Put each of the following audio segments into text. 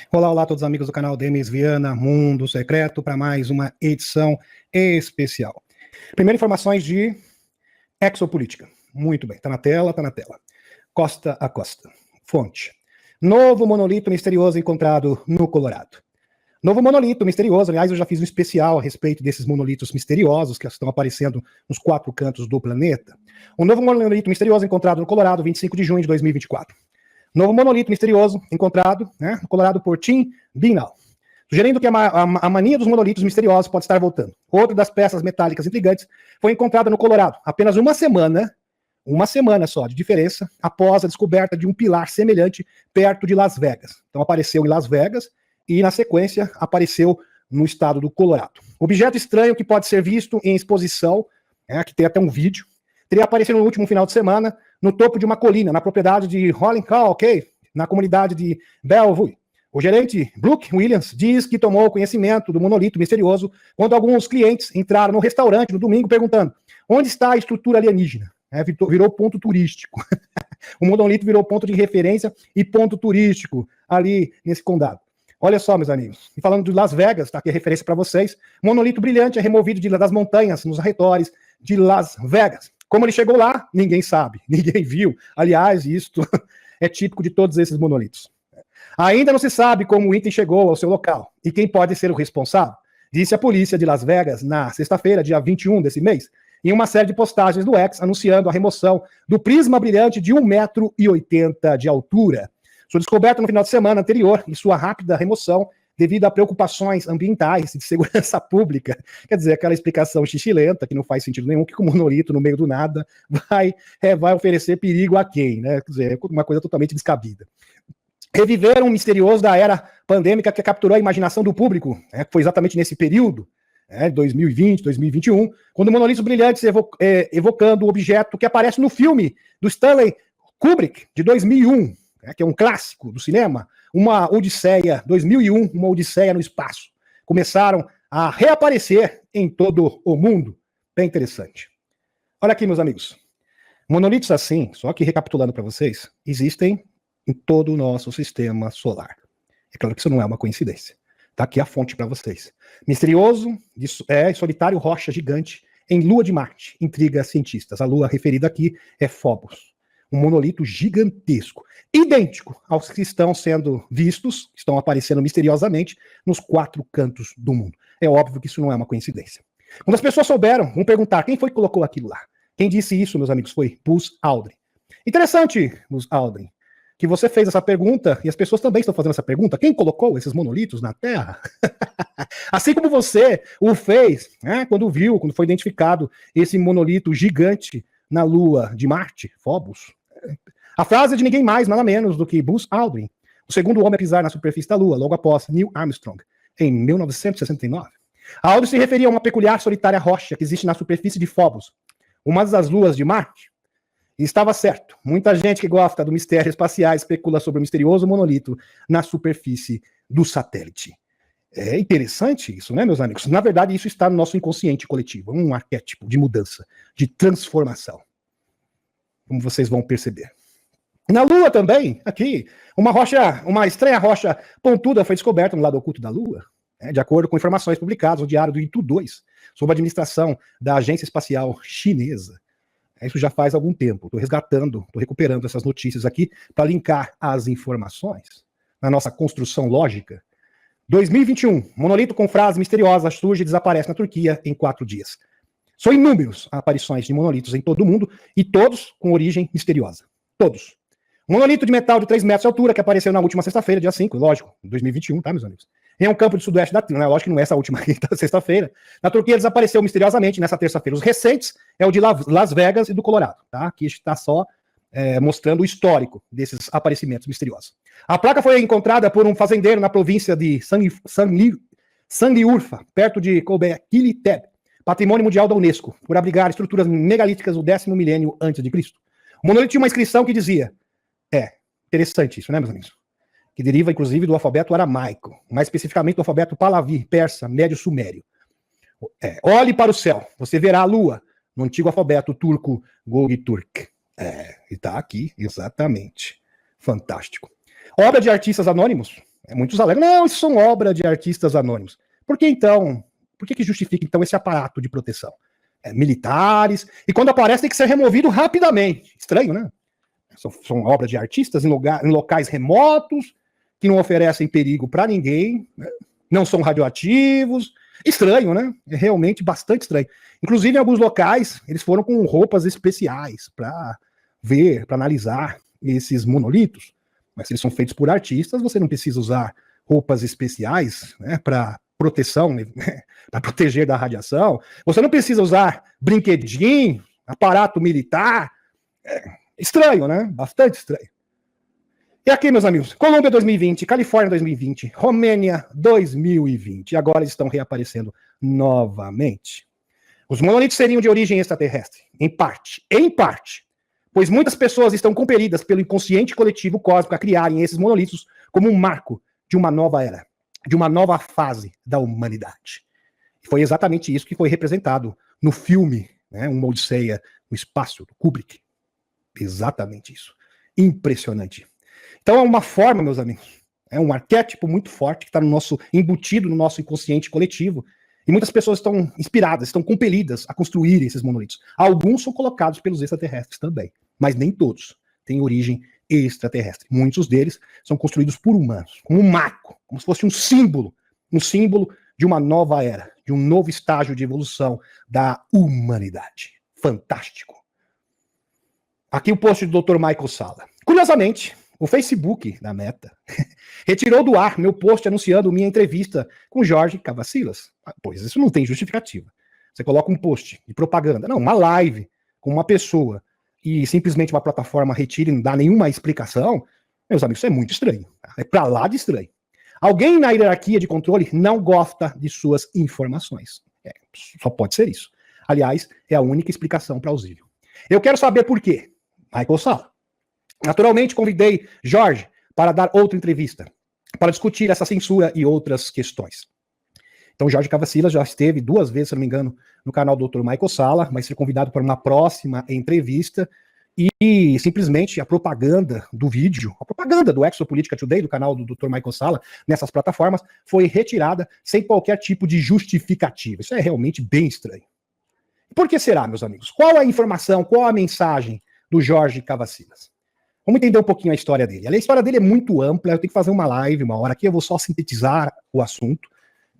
Olá, olá a todos os amigos do canal Denis Viana, Mundo Secreto, para mais uma edição especial. Primeiro, informações de exopolítica. Muito bem, tá na tela, tá na tela. Costa a costa. Fonte. Novo monolito misterioso encontrado no Colorado. Novo monolito misterioso, aliás, eu já fiz um especial a respeito desses monolitos misteriosos que estão aparecendo nos 4 cantos do planeta. Um novo monolito misterioso encontrado no Colorado, 25 de junho de 2024. Novo monolito misterioso encontrado no Colorado por Tim Binnall, sugerindo que a mania dos monolitos misteriosos pode estar voltando. Outra das peças metálicas intrigantes foi encontrada no Colorado, apenas uma semana só de diferença, após a descoberta de um pilar semelhante perto de Las Vegas. Então apareceu em Las Vegas e, na sequência, apareceu no estado do Colorado. Objeto estranho que pode ser visto em exposição, que tem até um vídeo, teria aparecido no último final de semana no topo de uma colina, na propriedade de Rolling Call Cave, na comunidade de Bellevue. O gerente Brooke Williams diz que tomou conhecimento do monolito misterioso quando alguns clientes entraram no restaurante no domingo perguntando: onde está a estrutura alienígena? Virou ponto turístico. O monolito virou ponto de referência e ponto turístico ali nesse condado. Olha só, meus amigos, e falando de Las Vegas, tá aqui a referência para vocês, monolito brilhante é removido das montanhas nos arredores de Las Vegas. Como ele chegou lá, ninguém sabe, ninguém viu. Aliás, isto é típico de todos esses monolitos. Ainda não se sabe como o item chegou ao seu local e quem pode ser o responsável, disse a polícia de Las Vegas na sexta-feira, dia 21 desse mês, em uma série de postagens do X anunciando a remoção do prisma brilhante de 1,80 m de altura. Sua descoberta no final de semana anterior e sua rápida remoção devido a preocupações ambientais e de segurança pública. Quer dizer, aquela explicação xixilenta, que não faz sentido nenhum, que o monolito, no meio do nada, vai oferecer perigo a quem, né? Quer dizer, é uma coisa totalmente descabida. Reviveram um misterioso da era pandêmica que capturou a imaginação do público, foi exatamente nesse período, 2020, 2021, quando monolitos brilhantes evocando o objeto que aparece no filme do Stanley Kubrick, de 2001, que é um clássico do cinema, uma Odisseia, 2001, uma Odisseia no espaço. Começaram a reaparecer em todo o mundo. Bem interessante. Olha aqui, meus amigos. Monolitos assim, só que recapitulando para vocês, existem em todo o nosso sistema solar. É claro que isso não é uma coincidência. Tá aqui a fonte para vocês. Misterioso, solitário rocha gigante em Lua de Marte. Intriga cientistas. A lua referida aqui é Phobos. Um monolito gigantesco, idêntico aos que estão sendo vistos, que estão aparecendo misteriosamente nos 4 cantos do mundo. É óbvio que isso não é uma coincidência. Quando as pessoas souberam, vão perguntar quem foi que colocou aquilo lá. Quem disse isso, meus amigos, foi Buzz Aldrin. Interessante, Buzz Aldrin, que você fez essa pergunta, e as pessoas também estão fazendo essa pergunta: quem colocou esses monolitos na Terra? Assim como você o fez, quando foi identificado esse monolito gigante na Lua de Marte, Phobos. A frase é de ninguém mais, nada menos do que Buzz Aldrin, o segundo homem a pisar na superfície da Lua, logo após Neil Armstrong, em 1969. Aldrin se referia a uma peculiar solitária rocha que existe na superfície de Phobos, uma das luas de Marte. E estava certo. Muita gente que gosta do mistério espacial especula sobre o misterioso monolito na superfície do satélite. É interessante isso, né, meus amigos? Na verdade, isso está no nosso inconsciente coletivo, um arquétipo de mudança, de transformação, como vocês vão perceber. Na Lua também, aqui, uma estranha rocha pontuda foi descoberta no lado oculto da Lua, de acordo com informações publicadas no Diário do Itu 2, sob a administração da Agência Espacial Chinesa. Isso já faz algum tempo. Estou recuperando essas notícias aqui para linkar as informações na nossa construção lógica. 2021, monolito com frase misteriosa surge e desaparece na Turquia em 4 dias. São inúmeros aparições de monolitos em todo o mundo e todos com origem misteriosa. Todos. Monolito de metal de 3 metros de altura que apareceu na última sexta-feira, dia 5, lógico, 2021, tá, meus amigos? Em um campo de sudoeste da Turquia, lógico que não é essa última sexta-feira. Na Turquia desapareceu misteriosamente nessa terça-feira. Os recentes é o de Las Vegas e do Colorado, tá? Aqui está só mostrando o histórico desses aparecimentos misteriosos. A placa foi encontrada por um fazendeiro na província de Sanliurfa, perto de Göbekli Tepe, patrimônio mundial da Unesco, por abrigar estruturas megalíticas do 10º milênio antes de Cristo. O monolito tinha uma inscrição que dizia, interessante isso, né, meus amigos? Que deriva, inclusive, do alfabeto aramaico, mais especificamente do alfabeto Pahlavi, persa, médio-sumério. Olhe para o céu, você verá a lua, no antigo alfabeto turco Göktürk. E tá aqui, exatamente. Fantástico. Obra de artistas anônimos, Muitos alegam, não, isso são obra de artistas anônimos. Por que então? Por que justifica então esse aparato de proteção? Militares, e quando aparece tem que ser removido rapidamente. Estranho, né? São obras de artistas em locais remotos, que não oferecem perigo para ninguém, né? Não são radioativos. Estranho, né? É realmente bastante estranho. Inclusive, em alguns locais, eles foram com roupas especiais para ver, para analisar esses monolitos. Mas se eles são feitos por artistas, você não precisa usar roupas especiais, né, para proteção, né, para proteger da radiação. Você não precisa usar brinquedinho, aparato militar. Estranho, né? Bastante estranho. E aqui, meus amigos, Colômbia 2020, Califórnia 2020, Romênia 2020. E agora eles estão reaparecendo novamente. Os monolitos seriam de origem extraterrestre, em parte, pois muitas pessoas estão compelidas pelo inconsciente coletivo cósmico a criarem esses monolitos como um marco de uma nova era, de uma nova fase da humanidade. E foi exatamente isso que foi representado no filme, né, Uma Odisseia no Espaço, do Kubrick. Exatamente isso. Impressionante. Então é uma forma, meus amigos, é um arquétipo muito forte que está embutido no nosso inconsciente coletivo. E muitas pessoas estão inspiradas, estão compelidas a construir esses monolitos. Alguns são colocados pelos extraterrestres também, mas nem todos têm origem extraterrestre. Muitos deles são construídos por humanos, como um marco, como se fosse um símbolo de uma nova era, de um novo estágio de evolução da humanidade. Fantástico. Aqui o post do Dr. Michael Salla. Curiosamente, o Facebook da Meta retirou do ar meu post anunciando minha entrevista com Jorge Cavacilas. Pois isso não tem justificativa. Você coloca um post de propaganda, não, uma live com uma pessoa e simplesmente uma plataforma retira e não dá nenhuma explicação, meus amigos, isso é muito estranho. É pra lá de estranho. Alguém na hierarquia de controle não gosta de suas informações. Só pode ser isso. Aliás, é a única explicação plausível. Eu quero saber por quê. Michael Salla. Naturalmente, convidei Jorge para dar outra entrevista, para discutir essa censura e outras questões. Então, Jorge Cavacilas já esteve 2 vezes, se não me engano, no canal do Dr. Michael Salla, vai ser convidado para uma próxima entrevista, e simplesmente a propaganda do vídeo, a propaganda do Exopolitica Today, do canal do Dr. Michael Salla, nessas plataformas, foi retirada sem qualquer tipo de justificativa. Isso é realmente bem estranho. Por que será, meus amigos? Qual a informação, qual a mensagem do Jorge Cavacilas? Vamos entender um pouquinho a história dele. A história dele é muito ampla, eu tenho que fazer uma live, uma hora aqui, eu vou só sintetizar o assunto,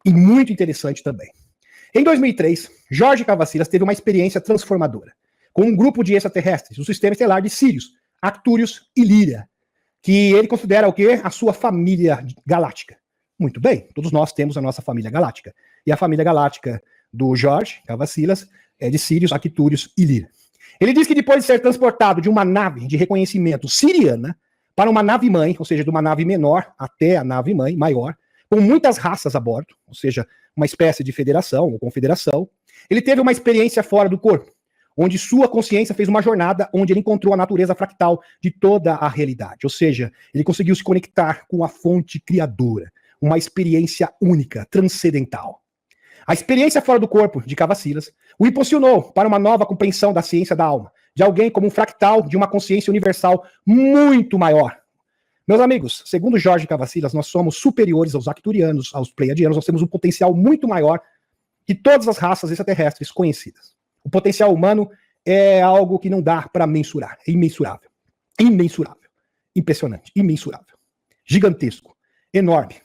e muito interessante também. Em 2003, Jorge Cavacilas teve uma experiência transformadora, com um grupo de extraterrestres, o sistema estelar de Sirius, Arcturius e Lyra, que ele considera o quê? A sua família galáctica. Muito bem, todos nós temos a nossa família galáctica. E a família galáctica do Jorge Cavacilas é de Sirius, Arcturius e Lyra. Ele diz que depois de ser transportado de uma nave de reconhecimento siriana para uma nave-mãe, ou seja, de uma nave menor até a nave-mãe maior, com muitas raças a bordo, ou seja, uma espécie de federação ou confederação, ele teve uma experiência fora do corpo, onde sua consciência fez uma jornada onde ele encontrou a natureza fractal de toda a realidade, ou seja, ele conseguiu se conectar com a fonte criadora, uma experiência única, transcendental. A experiência fora do corpo de Cavacilas o impulsionou para uma nova compreensão da ciência da alma, de alguém como um fractal de uma consciência universal muito maior. Meus amigos, segundo Jorge Cavacilas, nós somos superiores aos arcturianos, aos pleiadianos, nós temos um potencial muito maior que todas as raças extraterrestres conhecidas. O potencial humano é algo que não dá para mensurar, é imensurável. Imensurável. Impressionante, imensurável. Gigantesco, enorme.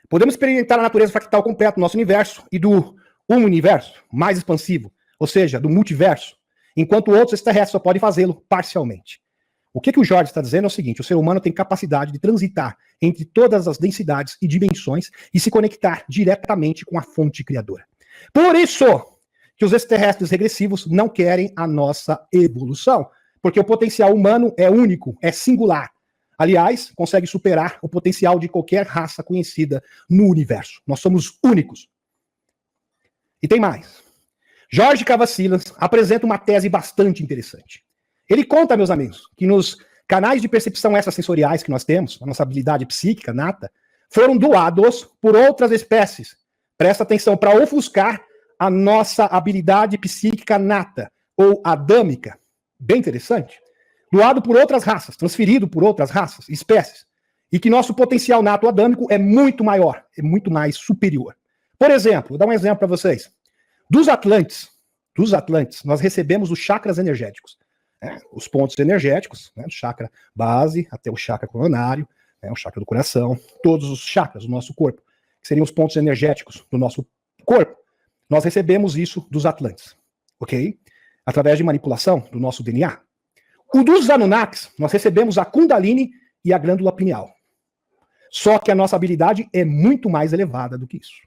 Podemos experimentar a natureza fractal completa do nosso universo e do universo mais expansivo, ou seja, do multiverso, enquanto outros extraterrestres só podem fazê-lo parcialmente. O que o Jorge está dizendo é o seguinte: o ser humano tem capacidade de transitar entre todas as densidades e dimensões e se conectar diretamente com a fonte criadora. Por isso que os extraterrestres regressivos não querem a nossa evolução, porque o potencial humano é único, é singular. Aliás, consegue superar o potencial de qualquer raça conhecida no universo. Nós somos únicos. E tem mais. Jorge Cavacilas apresenta uma tese bastante interessante. Ele conta, meus amigos, que nos canais de percepção extrasensoriais que nós temos, a nossa habilidade psíquica nata, foram doados por outras espécies. Presta atenção, para ofuscar a nossa habilidade psíquica nata, ou adâmica. Bem interessante. Doado por outras raças, transferido por outras raças, espécies. e que nosso potencial nato adâmico é muito maior, é muito mais superior. Por exemplo, vou dar um exemplo para vocês. Dos Atlantes, nós recebemos os chakras energéticos. Os pontos energéticos, do chakra base até o chakra coronário, o chakra do coração, todos os chakras do nosso corpo, que seriam os pontos energéticos do nosso corpo. Nós recebemos isso dos Atlantes, ok? Através de manipulação do nosso DNA. O dos Anunnakis, nós recebemos a Kundalini e a glândula pineal. Só que a nossa habilidade é muito mais elevada do que isso.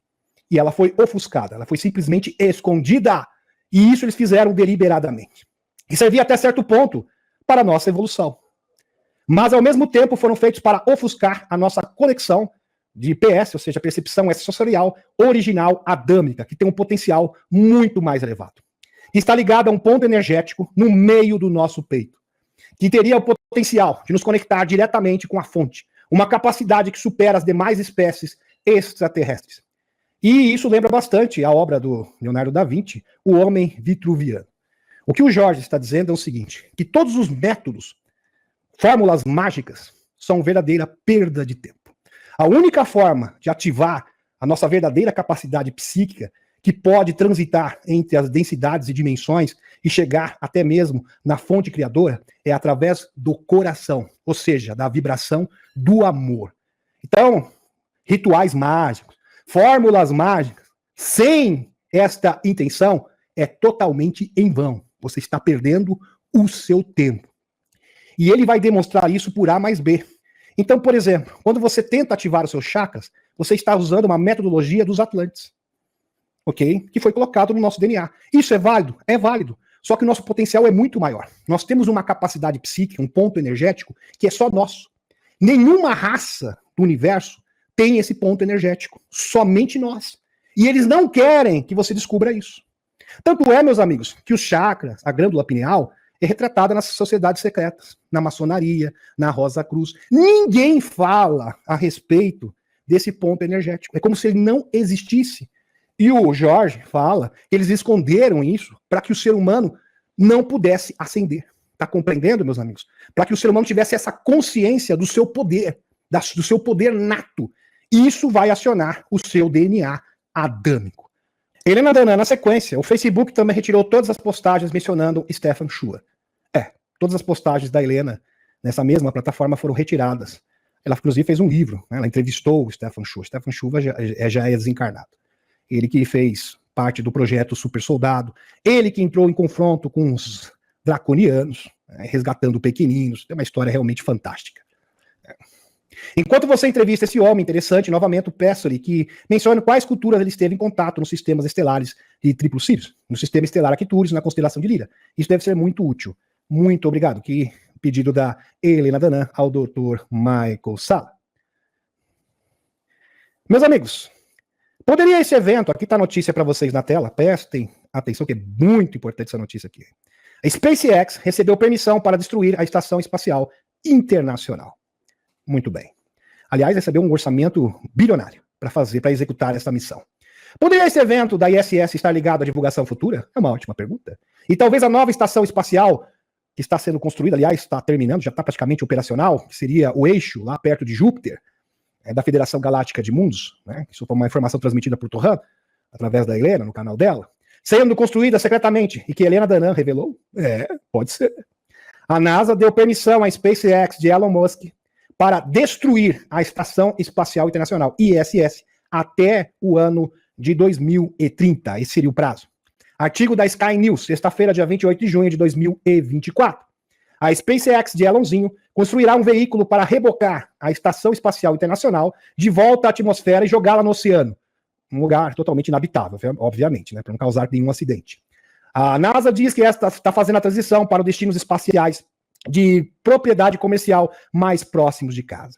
E ela foi ofuscada, ela foi simplesmente escondida. E isso eles fizeram deliberadamente. E servia até certo ponto para a nossa evolução. Mas, ao mesmo tempo, foram feitos para ofuscar a nossa conexão de PS, ou seja, percepção extrasensorial original adâmica, que tem um potencial muito mais elevado. E está ligada a um ponto energético no meio do nosso peito, que teria o potencial de nos conectar diretamente com a fonte, uma capacidade que supera as demais espécies extraterrestres. E isso lembra bastante a obra do Leonardo da Vinci, O Homem Vitruviano. O que o Jorge está dizendo é o seguinte, que todos os métodos, fórmulas mágicas, são verdadeira perda de tempo. A única forma de ativar a nossa verdadeira capacidade psíquica, que pode transitar entre as densidades e dimensões e chegar até mesmo na fonte criadora, é através do coração, ou seja, da vibração do amor. Então, rituais mágicos, fórmulas mágicas, sem esta intenção, é totalmente em vão. Você está perdendo o seu tempo. E ele vai demonstrar isso por A mais B. Então, por exemplo, quando você tenta ativar os seus chakras, você está usando uma metodologia dos Atlantes, ok? Que foi colocado no nosso DNA. Isso é válido? É válido. Só que o nosso potencial é muito maior. Nós temos uma capacidade psíquica, um ponto energético, que é só nosso. Nenhuma raça do universo tem esse ponto energético. Somente nós. E eles não querem que você descubra isso. Tanto é, meus amigos, que os chakras, a glândula pineal, é retratada nas sociedades secretas, na maçonaria, na Rosa Cruz. Ninguém fala a respeito desse ponto energético. É como se ele não existisse. E o Jorge fala que eles esconderam isso para que o ser humano não pudesse ascender. Tá compreendendo, meus amigos? Para que o ser humano tivesse essa consciência do seu poder, do seu poder nato. Isso vai acionar o seu DNA adâmico. Helena Danã, na sequência, o Facebook também retirou todas as postagens mencionando Stefan Schur. Todas as postagens da Helena nessa mesma plataforma foram retiradas. Ela, inclusive, fez um livro, né? Ela entrevistou o Stefan Schur. Stefan Schur já é desencarnado. Ele que fez parte do projeto Super Soldado, ele que entrou em confronto com os draconianos, resgatando pequeninos. Tem uma história realmente fantástica. Enquanto você entrevista esse homem interessante, novamente eu peço-lhe que mencione quais culturas ele esteve em contato nos sistemas estelares de Triplo Sirius, no sistema estelar Arcturus, na constelação de Lira. Isso deve ser muito útil. Muito obrigado. Que pedido da Helena Danã ao Dr. Michael Sala. Meus amigos, poderia esse evento, aqui está a notícia para vocês na tela, prestem atenção que é muito importante essa notícia aqui. A SpaceX recebeu permissão para destruir a Estação Espacial Internacional. Muito bem. Aliás, recebeu um orçamento bilionário para executar essa missão. Poderia esse evento da ISS estar ligado à divulgação futura? É uma ótima pergunta. E talvez a nova estação espacial que está sendo construída, aliás, está terminando, já está praticamente operacional, que seria o eixo lá perto de Júpiter, da Federação Galáctica de Mundos, né? Isso foi uma informação transmitida por Torran, através da Helena, no canal dela, sendo construída secretamente, e que Helena Danã revelou? Pode ser. A NASA deu permissão à SpaceX de Elon Musk para destruir a Estação Espacial Internacional, ISS, até o ano de 2030. Esse seria o prazo. Artigo da Sky News, sexta-feira, dia 28 de junho de 2024. A SpaceX de Elonzinho construirá um veículo para rebocar a Estação Espacial Internacional de volta à atmosfera e jogá-la no oceano. Um lugar totalmente inabitável, obviamente, né, para não causar nenhum acidente. A NASA diz que esta está fazendo a transição para os destinos espaciais de propriedade comercial mais próximos de casa.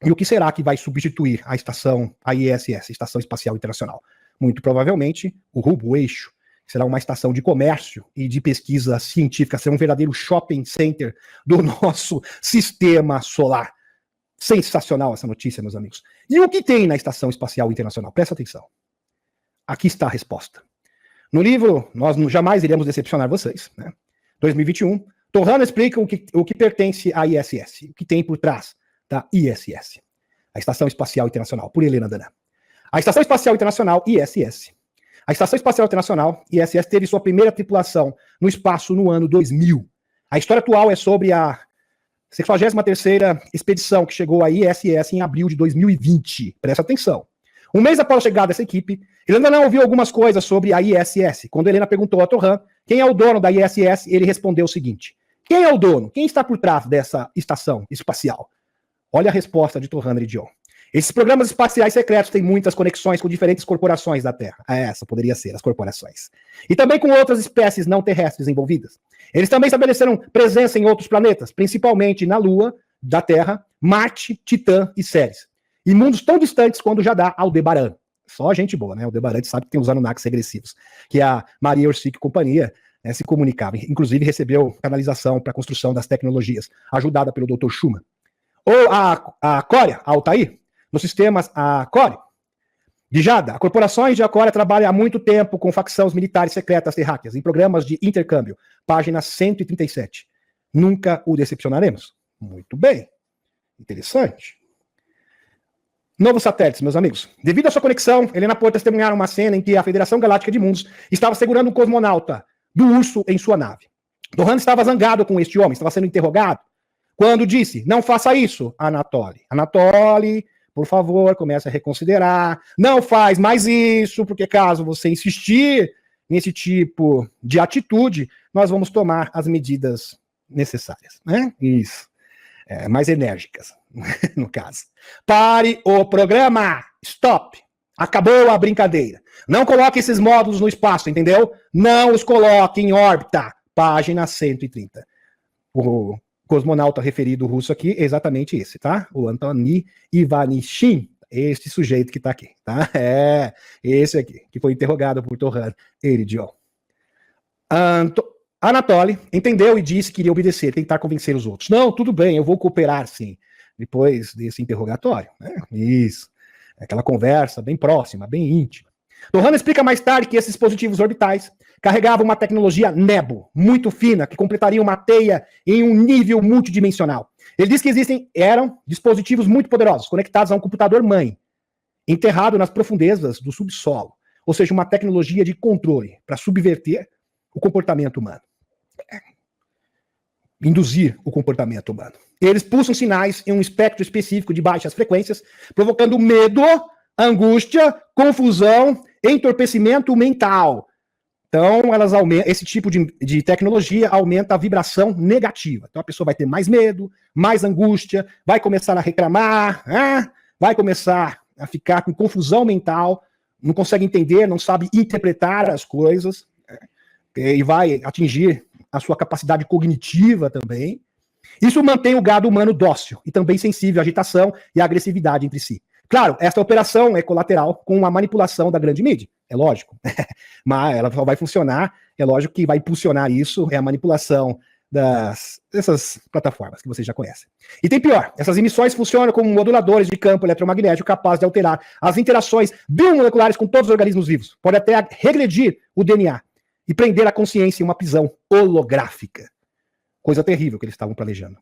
E o que será que vai substituir a ISS, Estação Espacial Internacional? Muito provavelmente o RUB, o eixo. Será uma estação de comércio e de pesquisa científica, será um verdadeiro shopping center do nosso sistema solar. Sensacional essa notícia, meus amigos. E o que tem na Estação Espacial Internacional? Presta atenção. Aqui está a resposta. No livro, nós jamais iremos decepcionar vocês, né? 2021, Torrano explica o que pertence à ISS, o que tem por trás da ISS, a Estação Espacial Internacional, por Helena Danã. A Estação Espacial Internacional, ISS. A Estação Espacial Internacional, ISS, teve sua primeira tripulação no espaço no ano 2000. A história atual é sobre a 63ª expedição que chegou à ISS em abril de 2020. Presta atenção. Um mês após a chegada dessa equipe, Helena Danã ouviu algumas coisas sobre a ISS. Quando Helena perguntou a Torran quem é o dono da ISS, ele respondeu o seguinte: quem é o dono? Quem está por trás dessa estação espacial? Olha a resposta de Torran e Dion. Esses programas espaciais secretos têm muitas conexões com diferentes corporações da Terra. Essa poderia ser as corporações. E também com outras espécies não terrestres envolvidas. Eles também estabeleceram presença em outros planetas, principalmente na Lua, da Terra, Marte, Titã e Ceres. E mundos tão distantes quando já dá Aldebaran. Só gente boa, né? Aldebaran sabe que tem os Anunnakis regressivos. Que a Maria Orsic e companhia se comunicava. Inclusive recebeu canalização para a construção das tecnologias, ajudada pelo Dr. Schumann. Ou a Cória, a Altair, nos sistemas Core. Dijada, a corporações de Acória trabalha há muito tempo com facções militares secretas terráqueas, em programas de intercâmbio. Página 137. Nunca o decepcionaremos. Muito bem. Interessante. Novos satélites, meus amigos. Devido à sua conexão, Helena pôde testemunhar uma cena em que a Federação Galáctica de Mundos estava segurando um cosmonauta do urso em sua nave. Torran estava zangado com este homem, estava sendo interrogado, quando disse, não faça isso, Anatoly. Anatoly, por favor, comece a reconsiderar. Não faz mais isso, porque caso você insistir nesse tipo de atitude, nós vamos tomar as medidas necessárias, né? Isso. Mais enérgicas, no caso. Pare o programa! Stop! Acabou a brincadeira. Não coloque esses módulos no espaço, entendeu? Não os coloque em órbita. Página 130. O cosmonauta referido russo aqui é exatamente esse, tá? O Antony Ivanishin, este sujeito que tá aqui, tá? Esse aqui, que foi interrogado por Torran Eridion. Anatoly entendeu e disse que iria obedecer, tentar convencer os outros. Não, tudo bem, eu vou cooperar sim. Depois desse interrogatório, né? Isso. Aquela conversa bem próxima, bem íntima. Torran explica mais tarde que esses dispositivos orbitais carregavam uma tecnologia Nebo, muito fina, que completaria uma teia em um nível multidimensional. Ele diz que eram dispositivos muito poderosos, conectados a um computador-mãe, enterrado nas profundezas do subsolo. Ou seja, uma tecnologia de controle para subverter o comportamento humano. Induzir o comportamento humano. Eles pulsam sinais em um espectro específico de baixas frequências, provocando medo, angústia, confusão, entorpecimento mental. Então, esse tipo de tecnologia aumenta a vibração negativa. Então, a pessoa vai ter mais medo, mais angústia, vai começar a reclamar, vai começar a ficar com confusão mental, não consegue entender, não sabe interpretar as coisas, e vai atingir a sua capacidade cognitiva também. Isso mantém o gado humano dócil e também sensível à agitação e à agressividade entre si. Claro, esta operação é colateral com a manipulação da grande mídia, é lógico. Mas ela só vai funcionar, é lógico que vai impulsionar isso, é a manipulação dessas plataformas que vocês já conhecem. E tem pior, essas emissões funcionam como moduladores de campo eletromagnético capazes de alterar as interações biomoleculares com todos os organismos vivos. Pode até regredir o DNA e prender a consciência em uma prisão holográfica. Coisa terrível que eles estavam planejando.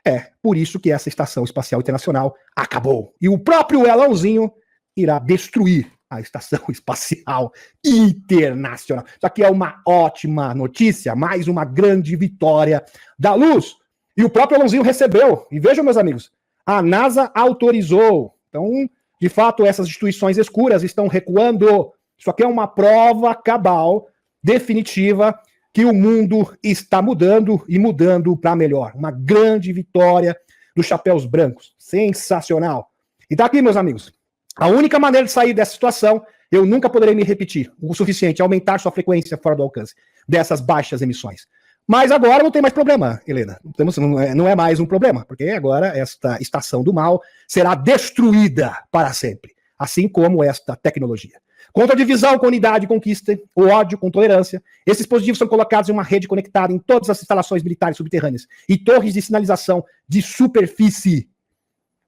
É por isso que essa Estação Espacial Internacional acabou. E o próprio Elãozinho irá destruir a Estação Espacial Internacional. Isso aqui é uma ótima notícia, mais uma grande vitória da luz. E o próprio Elãozinho recebeu. E vejam, meus amigos, a NASA autorizou. Então, de fato, essas instituições escuras estão recuando. Isso aqui é uma prova cabal, definitiva, que o mundo está mudando e mudando para melhor. Uma grande vitória dos chapéus brancos. Sensacional. E tá aqui, meus amigos. A única maneira de sair dessa situação, eu nunca poderei me repetir o suficiente, aumentar sua frequência fora do alcance dessas baixas emissões. Mas agora não tem mais problema, Helena. Não é mais um problema, porque agora esta estação do mal será destruída para sempre, assim como esta tecnologia. Contra a divisão com unidade e conquista, o ódio com tolerância, esses dispositivos são colocados em uma rede conectada em todas as instalações militares subterrâneas e torres de sinalização de superfície.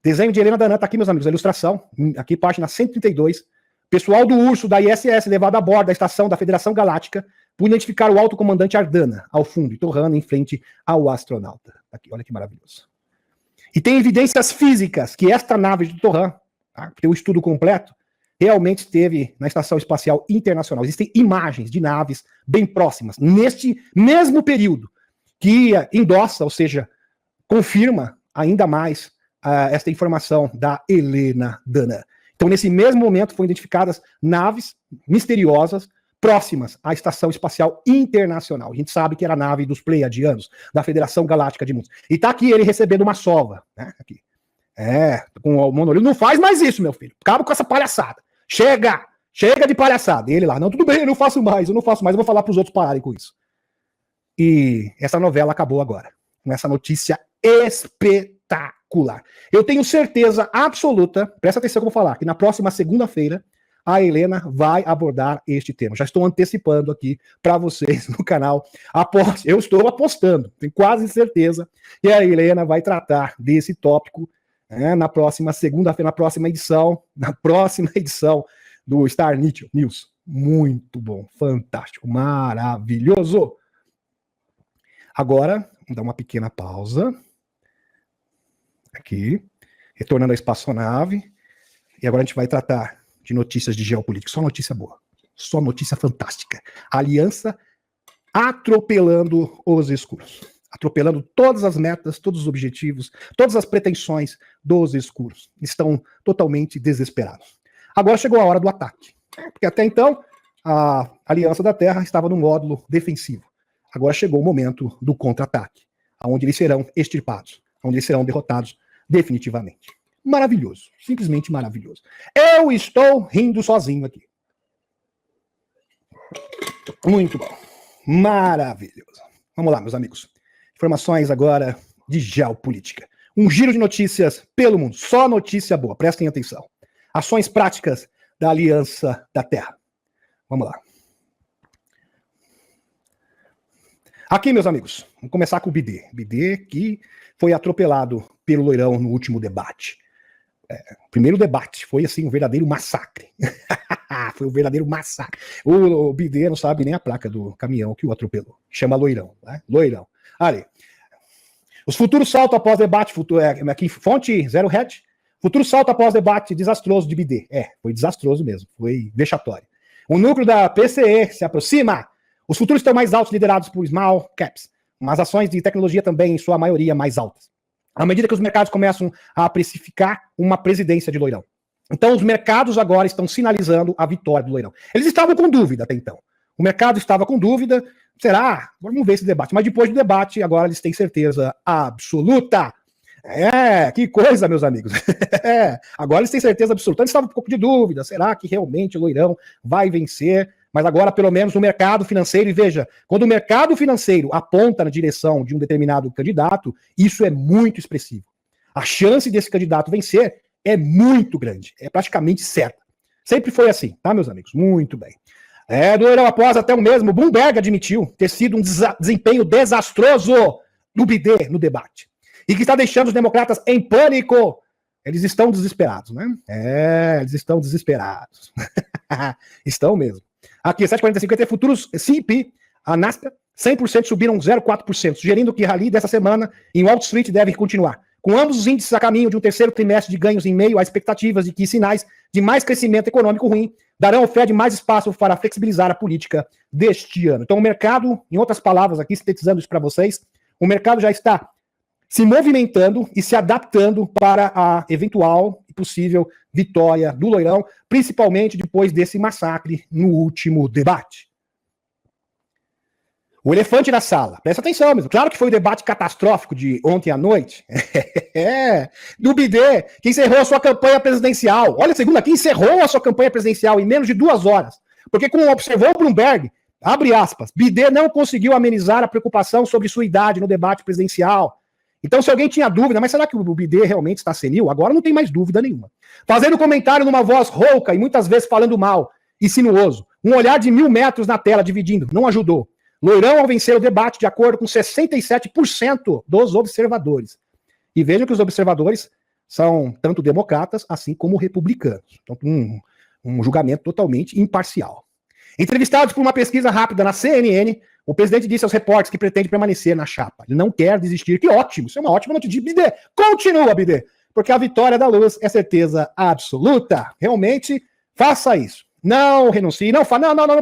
Desenho de Helena Danã, está aqui, meus amigos, a ilustração, aqui página 132. Pessoal do Urso da ISS levado a bordo da estação da Federação Galáctica por identificar o alto comandante Ardana ao fundo e Torran em frente ao astronauta. Aqui, olha que maravilhoso. E tem evidências físicas que esta nave de Torran, tá, tem o estudo completo, realmente esteve na Estação Espacial Internacional. Existem imagens de naves bem próximas, neste mesmo período, que endossa, ou seja, confirma ainda mais esta informação da Helena Danner. Então, nesse mesmo momento, foram identificadas naves misteriosas próximas à Estação Espacial Internacional. A gente sabe que era a nave dos Pleiadianos, da Federação Galáctica de Mundos. E tá aqui ele recebendo uma sova, né? Aqui. Com o monolito. Não faz mais isso, meu filho. Acaba com essa palhaçada. Chega de palhaçada. E ele lá, não, tudo bem, eu não faço mais, eu vou falar pros outros pararem com isso. E essa novela acabou agora, com essa notícia espetacular. Eu tenho certeza absoluta, presta atenção que eu vou falar, que na próxima segunda-feira a Helena vai abordar este tema. Já estou antecipando aqui para vocês no canal. Eu estou apostando, tenho quase certeza que a Helena vai tratar desse tópico na próxima segunda-feira, na próxima edição do Star News. Muito bom, fantástico, maravilhoso. Agora, vamos dar uma pequena pausa. Aqui, retornando à espaçonave. E agora a gente vai tratar de notícias de geopolítica. Só notícia boa. Só notícia fantástica. A aliança atropelando os escuros. Atropelando todas as metas, todos os objetivos, todas as pretensões dos escuros. Estão totalmente desesperados. Agora chegou a hora do ataque. Porque até então, a Aliança da Terra estava no módulo defensivo. Agora chegou o momento do contra-ataque, onde eles serão extirpados, onde eles serão derrotados definitivamente. Maravilhoso, simplesmente maravilhoso. Eu estou rindo sozinho aqui. Muito bom, maravilhoso. Vamos lá, meus amigos. Informações agora de geopolítica. Um giro de notícias pelo mundo, só notícia boa, prestem atenção. Ações práticas da Aliança da Terra. Vamos lá. Aqui, meus amigos, vamos começar com o Bidê. Bidê que foi atropelado pelo Loirão no último debate. O primeiro debate foi, assim, um verdadeiro massacre. Foi um verdadeiro massacre. O Bidê não sabe nem a placa do caminhão que o atropelou. Chama Loirão, né? Loirão. Ali. Os futuros saltos após debate, aqui, fonte Zero Hedge. Futuro salto após debate desastroso de Bidê. Foi desastroso mesmo, foi vexatório. O núcleo da PCE se aproxima. Os futuros estão mais altos, liderados por small caps, mas ações de tecnologia também, em sua maioria, mais altas. À medida que os mercados começam a precificar uma presidência de Loirão. Então, os mercados agora estão sinalizando a vitória do Loirão. Eles estavam com dúvida até então. O mercado estava com dúvida. Será? Vamos ver esse debate. Mas depois do debate, agora eles têm certeza absoluta. Que coisa, meus amigos. Agora eles têm certeza absoluta. Eles estavam com um pouco de dúvida. Será que realmente o Loirão vai vencer? Mas agora, pelo menos, o mercado financeiro, e veja, quando o mercado financeiro aponta na direção de um determinado candidato, isso é muito expressivo. A chance desse candidato vencer é muito grande, é praticamente certa. Sempre foi assim, tá, meus amigos? Muito bem. Do Loirão, após até o mesmo Bloomberg admitiu ter sido um desempenho desastroso do Bidê no debate. E que está deixando os democratas em pânico. Eles estão desesperados, né? Eles estão desesperados. Estão mesmo. Aqui, 7,45, vai ter futuros CP, a Nasdaq, 100% subiram 0,4%, sugerindo que o rally dessa semana em Wall Street deve continuar. Com ambos os índices a caminho de um terceiro trimestre de ganhos em meio a expectativas de que sinais de mais crescimento econômico ruim darão ao Fed mais espaço para flexibilizar a política deste ano. Então o mercado, em outras palavras aqui, sintetizando isso para vocês, o mercado já está se movimentando e se adaptando para a eventual e possível vitória do Loirão, principalmente depois desse massacre no último debate. O elefante na sala, presta atenção mesmo, claro que foi o debate catastrófico de ontem à noite, do Bidê, que encerrou a sua campanha presidencial. Olha, segundo aqui, encerrou a sua campanha presidencial em menos de 2 horas, porque como observou o Bloomberg, abre aspas, Bidê não conseguiu amenizar a preocupação sobre sua idade no debate presidencial. Então, se alguém tinha dúvida, mas será que o Bidê realmente está senil? Agora não tem mais dúvida nenhuma. Fazendo comentário numa voz rouca e muitas vezes falando mal e sinuoso. Um olhar de 1.000 metros na tela dividindo, não ajudou. Loirão ao vencer o debate de acordo com 67% dos observadores. E vejam que os observadores são tanto democratas assim como republicanos. Então, um julgamento totalmente imparcial. Entrevistado por uma pesquisa rápida na CNN, o presidente disse aos repórteres que pretende permanecer na chapa. Ele não quer desistir. Que ótimo, isso é uma ótima notícia. Bidê, continua, Bidê, porque a vitória da Luz é certeza absoluta. Realmente, faça isso. Não renuncie, não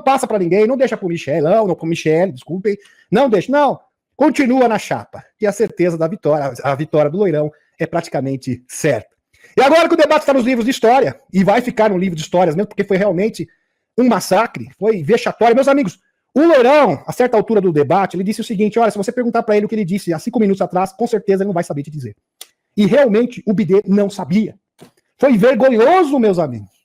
passa para ninguém, não deixa pro Michel, não pro Michel, desculpem, não deixa, não. Continua na chapa. E a certeza da vitória, a vitória do Loirão é praticamente certa. E agora que o debate está nos livros de história, e vai ficar no livro de histórias mesmo, porque foi realmente um massacre, foi vexatório. Meus amigos, o Loirão, a certa altura do debate, ele disse o seguinte, olha, se você perguntar para ele o que ele disse há 5 minutos atrás, com certeza ele não vai saber te dizer. E realmente o Bidê não sabia. Foi vergonhoso, meus amigos.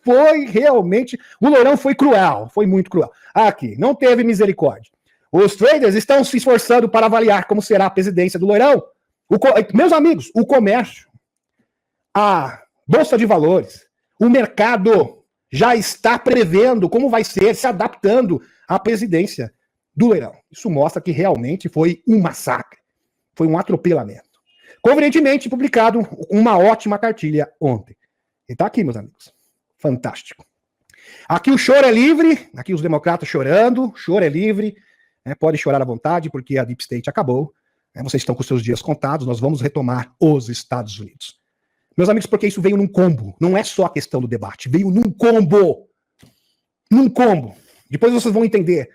Foi realmente... O Loirão foi cruel, foi muito cruel. Aqui, não teve misericórdia. Os traders estão se esforçando para avaliar como será a presidência do Loirão. Meus amigos, o comércio, a Bolsa de Valores, o mercado já está prevendo como vai ser, se adaptando à presidência do Loirão. Isso mostra que realmente foi um massacre, foi um atropelamento. Convenientemente publicado uma ótima cartilha ontem. E está aqui, meus amigos. Fantástico. Aqui o choro é livre, aqui os democratas chorando, choro é livre, pode chorar à vontade, porque a Deep State acabou, vocês estão com seus dias contados, nós vamos retomar os Estados Unidos. Meus amigos, porque isso veio num combo, não é só a questão do debate, veio num combo. Num combo. Depois vocês vão entender.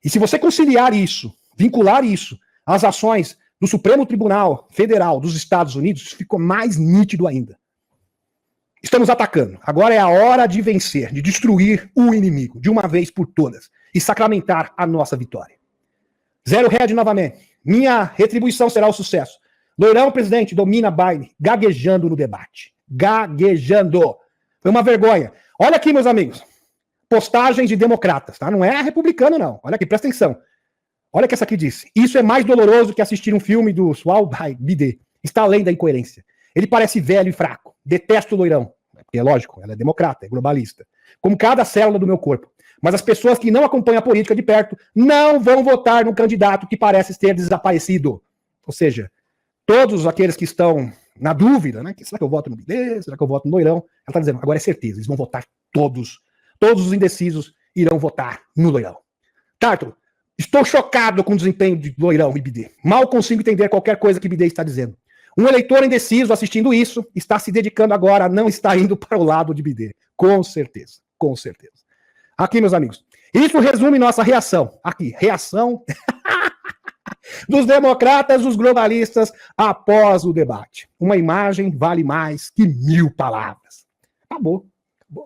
E se você conciliar isso, vincular isso às ações do Supremo Tribunal Federal dos Estados Unidos, isso ficou mais nítido ainda. Estamos atacando. Agora é a hora de vencer, de destruir o inimigo, de uma vez por todas, e sacramentar a nossa vitória. Zero head novamente. Minha retribuição será o sucesso. Loirão, presidente, domina Biden, gaguejando no debate. Gaguejando. Foi uma vergonha. Olha aqui, meus amigos. Postagens de democratas, tá? Não é republicano, não. Olha aqui, presta atenção. Olha o que essa aqui disse. Isso é mais doloroso que assistir um filme do Swal Bidê. Está além da incoerência. Ele parece velho e fraco. Detesto o Loirão. Porque é lógico, ela é democrata, é globalista. Como cada célula do meu corpo. Mas as pessoas que não acompanham a política de perto não vão votar num candidato que parece ter desaparecido. Ou seja, todos aqueles que estão na dúvida, né? Será que eu voto no Bidê? Será que eu voto no Loirão? Ela está dizendo, agora é certeza, eles vão votar todos. Todos os indecisos irão votar no Loirão. Tártaro, estou chocado com o desempenho de Loirão e Bidê. Mal consigo entender qualquer coisa que Bidê está dizendo. Um eleitor indeciso assistindo isso está se dedicando agora a não estar indo para o lado de Bidê. Com certeza, com certeza. Aqui, meus amigos. Isso resume nossa reação. Aqui, reação dos democratas, dos globalistas, após o debate. Uma imagem vale mais que 1000 palavras. Acabou.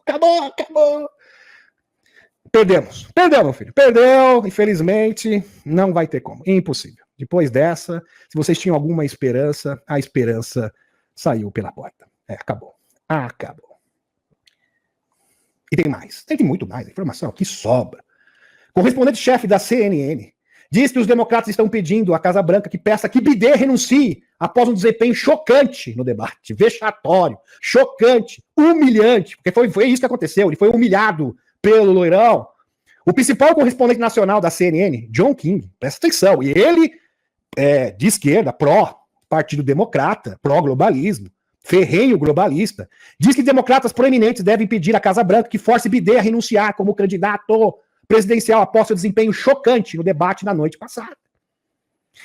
Acabou. Perdemos, meu filho. Perdeu, infelizmente, não vai ter como. Impossível. Depois dessa, se vocês tinham alguma esperança, a esperança saiu pela porta. Acabou. E tem mais. Tem muito mais. Informação que sobra. Correspondente-chefe da CNN diz que os democratas estão pedindo à Casa Branca que peça que Bidê renuncie após um desempenho chocante no debate. Vexatório, chocante, humilhante. Porque foi isso que aconteceu. Ele foi humilhado pelo Loirão. O principal correspondente nacional da CNN, John King, presta atenção, e ele é de esquerda, pró-Partido Democrata, pró-globalismo, ferrenho globalista, diz que democratas proeminentes devem pedir à Casa Branca que force Bidê a renunciar como candidato presidencial após seu desempenho chocante no debate na noite passada.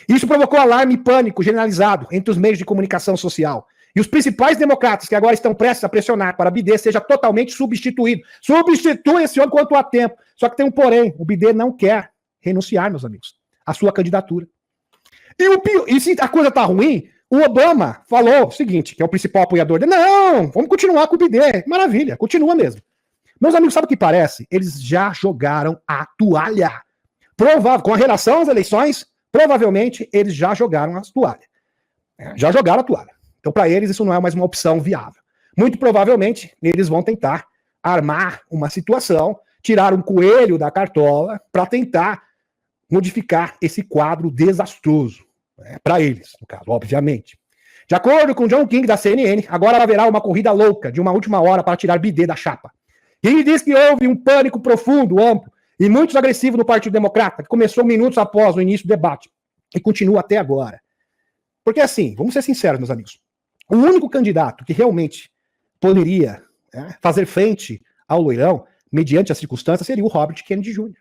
Isso provocou alarme e pânico generalizado entre os meios de comunicação social. E os principais democratas que agora estão prestes a pressionar para Bidê seja totalmente substituído. Substitui esse homem quanto há tempo. Só que tem um porém, o Bidê não quer renunciar, meus amigos, à sua candidatura. E se a coisa tá ruim, o Obama falou o seguinte, que é o principal apoiador dele, não, vamos continuar com o Bidê. Maravilha, continua mesmo. Meus amigos, sabe o que parece? Eles já jogaram a toalha. Com a relação às eleições, provavelmente eles já jogaram a toalha. Já jogaram a toalha. Então, para eles, isso não é mais uma opção viável. Muito provavelmente, eles vão tentar armar uma situação, tirar um coelho da cartola para tentar modificar esse quadro desastroso. Para eles, no caso, obviamente. De acordo com John King, da CNN, agora haverá uma corrida louca de uma última hora para tirar Bidê da chapa. King diz que houve um pânico profundo, amplo e muito agressivo no Partido Democrata, que começou minutos após o início do debate e continua até agora. Porque assim, vamos ser sinceros, meus amigos, o único candidato que realmente poderia fazer frente ao Loirão mediante as circunstâncias, seria o Robert Kennedy Jr.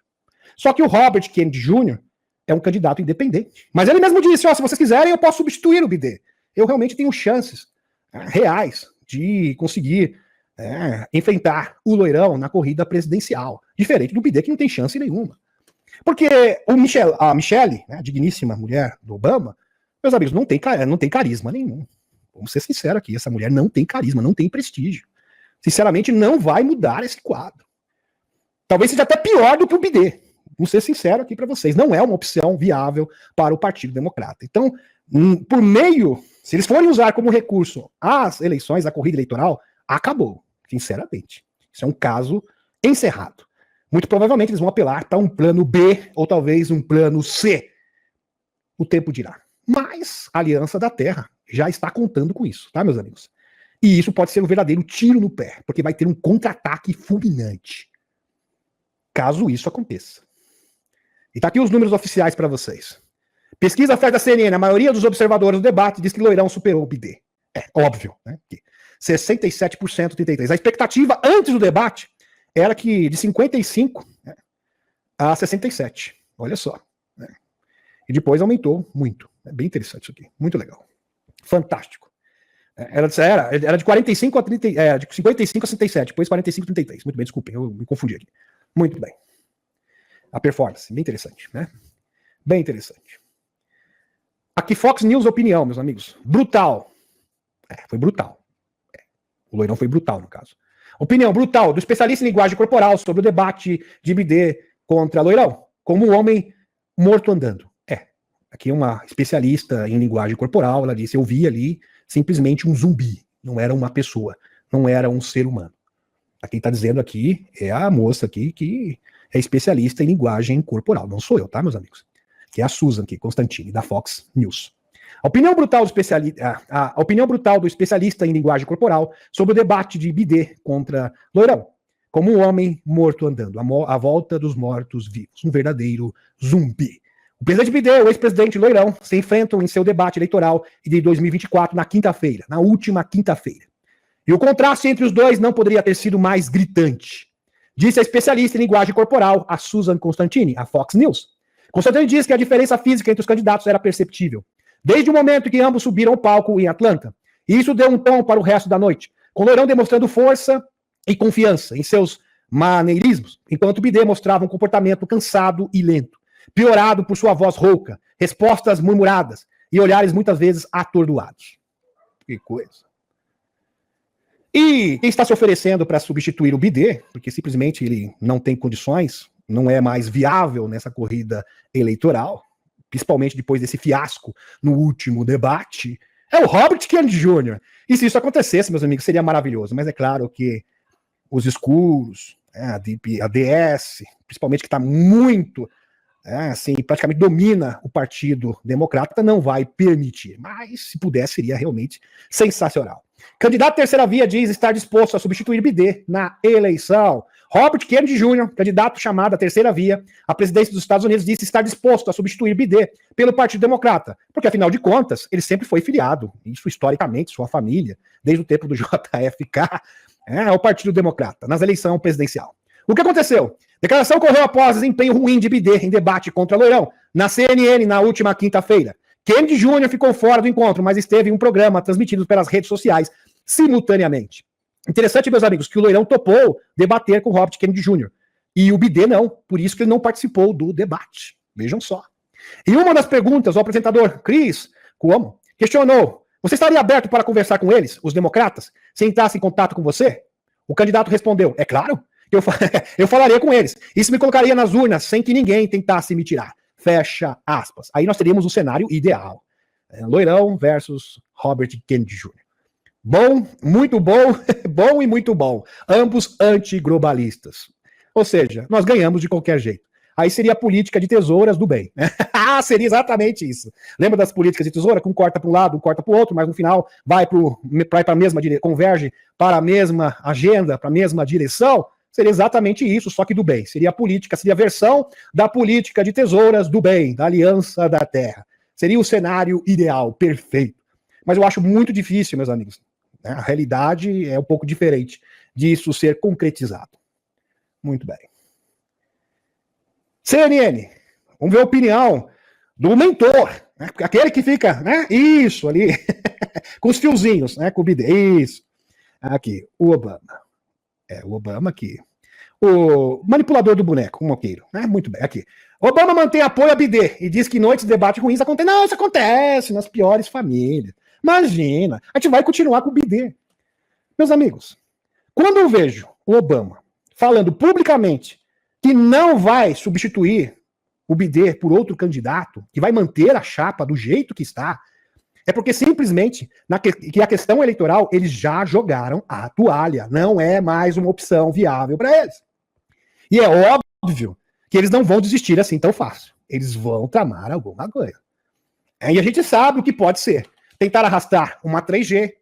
Só que o Robert Kennedy Jr. é um candidato independente. Mas ele mesmo disse, se vocês quiserem, eu posso substituir o Biden. Eu realmente tenho chances reais de conseguir enfrentar o Loirão na corrida presidencial. Diferente do Biden, que não tem chance nenhuma. Porque a Michelle, a digníssima mulher do Obama, meus amigos, não tem carisma nenhum. Vamos ser sinceros aqui, essa mulher não tem carisma, não tem prestígio. Sinceramente, não vai mudar esse quadro. Talvez seja até pior do que o Biden. Vamos ser sincero aqui para vocês. Não é uma opção viável para o Partido Democrata. Então, por meio, se eles forem usar como recurso as eleições, a corrida eleitoral, acabou. Sinceramente. Isso é um caso encerrado. Muito provavelmente eles vão apelar para um plano B ou talvez um plano C. O tempo dirá. Mas a Aliança da Terra já está contando com isso, tá, meus amigos? E isso pode ser um verdadeiro tiro no pé, porque vai ter um contra-ataque fulminante, caso isso aconteça. E tá aqui os números oficiais para vocês. Pesquisa feita da CNN, a maioria dos observadores do debate diz que Loirão superou o Biden. É óbvio, né? 67%, 33%. A expectativa antes do debate era que de 55 a 67. Olha só. Né? E depois aumentou muito. É bem interessante isso aqui. Muito legal. Fantástico. Era de 45 a 30, de 55 a 67, depois 45 a 33. Muito bem, desculpem, eu me confundi aqui. Muito bem. A performance, bem interessante, né? Bem interessante. Aqui Fox News opinião, meus amigos. Brutal. Foi brutal. O Loirão foi brutal, no caso. Opinião brutal do especialista em linguagem corporal sobre o debate de Biden contra Loirão. Como um homem morto andando. Aqui uma especialista em linguagem corporal, ela disse, eu vi ali simplesmente um zumbi, não era uma pessoa, não era um ser humano. Quem está dizendo aqui é a moça aqui que é especialista em linguagem corporal, não sou eu, tá, meus amigos? Que é a Susan aqui, Constantine, da Fox News. A opinião brutal do especialista em linguagem corporal sobre o debate de Biden contra Loirão, como um homem morto andando, a volta dos mortos-vivos, um verdadeiro zumbi. O presidente Biden e o ex-presidente Loirão se enfrentam em seu debate eleitoral de 2024 na quinta-feira, na última quinta-feira. E o contraste entre os dois não poderia ter sido mais gritante. Disse a especialista em linguagem corporal, a Susan Constantine, a Fox News. Constantine diz que a diferença física entre os candidatos era perceptível, desde o momento em que ambos subiram ao palco em Atlanta. E isso deu um tom para o resto da noite, com Loirão demonstrando força e confiança em seus maneirismos, enquanto Biden mostrava um comportamento cansado e lento, piorado por sua voz rouca, respostas murmuradas e olhares muitas vezes atordoados. Que coisa. E quem está se oferecendo para substituir o Biden, porque simplesmente ele não tem condições, não é mais viável nessa corrida eleitoral, principalmente depois desse fiasco no último debate, é o Robert Kennedy Jr. E se isso acontecesse, meus amigos, seria maravilhoso. Mas é claro que os escuros, a DS, principalmente que está muito... assim, praticamente domina o Partido Democrata, não vai permitir. Mas, se puder, seria realmente sensacional. Candidato terceira via diz estar disposto a substituir Biden na eleição. Robert Kennedy Jr., candidato chamado a terceira via à presidência dos Estados Unidos, disse estar disposto a substituir Biden pelo Partido Democrata, porque, afinal de contas, ele sempre foi filiado, isso historicamente, sua família, desde o tempo do JFK, ao Partido Democrata, nas eleições presidencial. O que aconteceu? Declaração ocorreu após desempenho ruim de Biden em debate contra Loirão, na CNN, na última quinta-feira. Kennedy Jr. ficou fora do encontro, mas esteve em um programa transmitido pelas redes sociais simultaneamente. Interessante, meus amigos, que o Loirão topou debater com Robert Kennedy Jr. E o Biden não, por isso que ele não participou do debate. Vejam só. E uma das perguntas, o apresentador Chris Cuomo questionou, você estaria aberto para conversar com eles, os democratas, se entrasse em contato com você? O candidato respondeu, é claro, eu falaria com eles. Isso me colocaria nas urnas sem que ninguém tentasse me tirar. Fecha aspas. Aí nós teríamos o cenário ideal. Loirão versus Robert Kennedy Jr. Bom, muito bom, bom e muito bom. Ambos antiglobalistas. Ou seja, nós ganhamos de qualquer jeito. Aí seria a política de tesouras do bem. Seria exatamente isso. Lembra das políticas de tesoura? Um corta para um lado, um corta para o outro, mas no final vai para a mesma direção, converge para a mesma agenda, para a mesma direção. Seria exatamente isso, só que do bem. Seria a política, seria a versão da política de tesouras do bem, da Aliança da Terra. Seria o cenário ideal, perfeito. Mas eu acho muito difícil, meus amigos. A realidade é um pouco diferente disso ser concretizado. Muito bem. CNN, vamos ver a opinião do mentor, né? Aquele que fica, né? Isso ali, com os fiozinhos, né? Com o bidê, isso. Aqui, o Obama. O Obama aqui. O manipulador do boneco, o moqueiro, né? Muito bem, aqui. Obama mantém apoio a bidê e diz que noites de debate ruins acontecem. Não, isso acontece nas piores famílias. Imagina, a gente vai continuar com o bidê. Meus amigos, quando eu vejo o Obama falando publicamente que não vai substituir o bidê por outro candidato, que vai manter a chapa do jeito que está, é porque simplesmente, que a questão eleitoral, eles já jogaram a toalha. Não é mais uma opção viável para eles. E é óbvio que eles não vão desistir assim tão fácil. Eles vão tramar alguma coisa. E a gente sabe o que pode ser. Tentar arrastar uma 3G.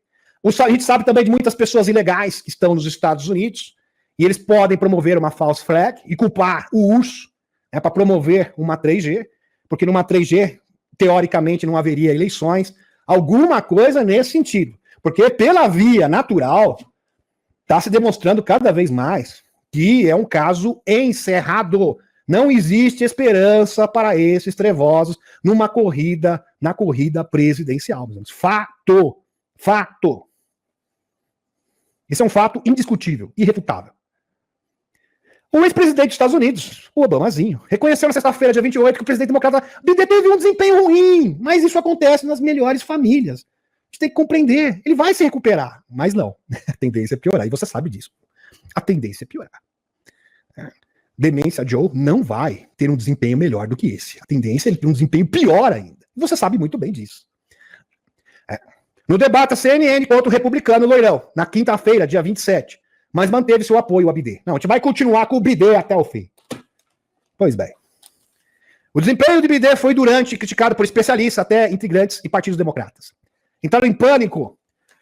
A gente sabe também de muitas pessoas ilegais que estão nos Estados Unidos, e eles podem promover uma false flag e culpar o urso, né, para promover uma 3G, porque numa 3G, teoricamente, não haveria eleições, alguma coisa nesse sentido. Porque pela via natural, está se demonstrando cada vez mais que é um caso encerrado. Não existe esperança para esses trevosos na corrida presidencial. Fato. Fato. Esse é um fato indiscutível, irrefutável. O ex-presidente dos Estados Unidos, o Obamazinho, reconheceu na sexta-feira, dia 28, que o presidente democrata Biden teve um desempenho ruim, mas isso acontece nas melhores famílias. A gente tem que compreender. Ele vai se recuperar, mas não. A tendência é piorar, e você sabe disso. A tendência é piorar. Demência Joe não vai ter um desempenho melhor do que esse. A tendência é ele ter um desempenho pior ainda. E você sabe muito bem disso. No debate, a CNN contra o republicano loirão, na quinta-feira, dia 27, mas manteve seu apoio ao Biden. Não, a gente vai continuar com o Biden até o fim. Pois bem. O desempenho do Biden foi durante criticado por especialistas, até integrantes e partidos democratas. Entraram em pânico.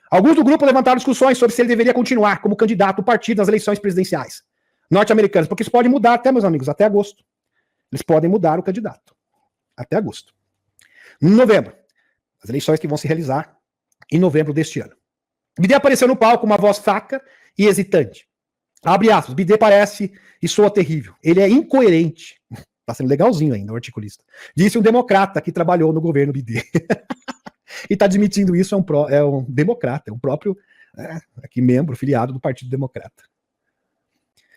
Alguns do grupo levantaram discussões sobre se ele deveria continuar como candidato do partido nas eleições presidenciais norte-americanas, porque isso pode mudar até, meus amigos, até agosto. Eles podem mudar o candidato. Até agosto. Em novembro, as eleições que vão se realizar em novembro deste ano. Biden apareceu no palco com uma voz fraca e hesitante. Abre aspas, Biden parece e soa terrível. Ele é incoerente. Tá sendo legalzinho ainda, o articulista. Disse um democrata que trabalhou no governo Biden. E tá admitindo isso, é um democrata, é um próprio aqui membro, filiado do Partido Democrata.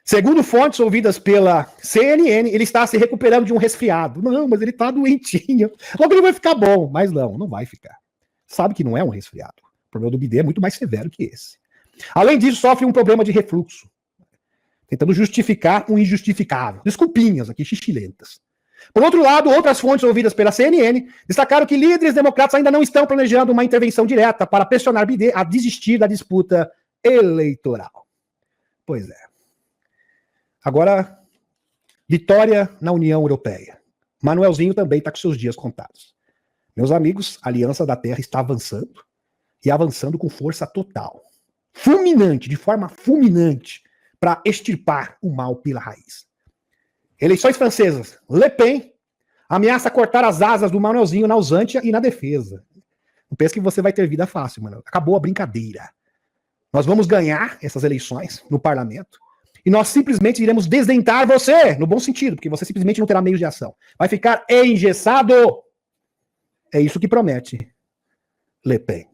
Segundo fontes ouvidas pela CNN, ele está se recuperando de um resfriado. Não, mas ele tá doentinho. Logo ele vai ficar bom. Mas não vai ficar. Sabe que não é um resfriado. O problema do Biden é muito mais severo que esse. Além disso, sofre um problema de refluxo. Tentando justificar um injustificável. Desculpinhas aqui, xixilentas. Por outro lado, outras fontes ouvidas pela CNN destacaram que líderes democratas ainda não estão planejando uma intervenção direta para pressionar Biden a desistir da disputa eleitoral. Pois é. Agora, vitória na União Europeia. Manuelzinho também está com seus dias contados. Meus amigos, a Aliança da Terra está avançando e avançando com força total. Fulminante, de forma fulminante, para extirpar o mal pela raiz. Eleições francesas. Le Pen ameaça cortar as asas do Manuelzinho na ausência e na defesa. Não pense que você vai ter vida fácil, mano. Acabou a brincadeira. Nós vamos ganhar essas eleições no parlamento e nós simplesmente iremos desdentar você, no bom sentido, porque você simplesmente não terá meios de ação. Vai ficar engessado. É isso que promete Le Pen.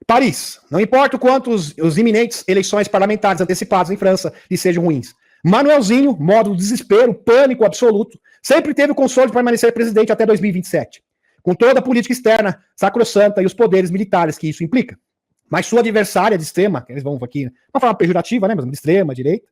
Paris. Não importa o quanto os iminentes eleições parlamentares antecipadas em França lhe sejam ruins. Manuelzinho, modo desespero, pânico absoluto, sempre teve o consolo de permanecer presidente até 2027, com toda a política externa sacrossanta e os poderes militares que isso implica. Mas sua adversária de extrema, que eles vão aqui, uma forma pejorativa, né, mas de extrema, direita,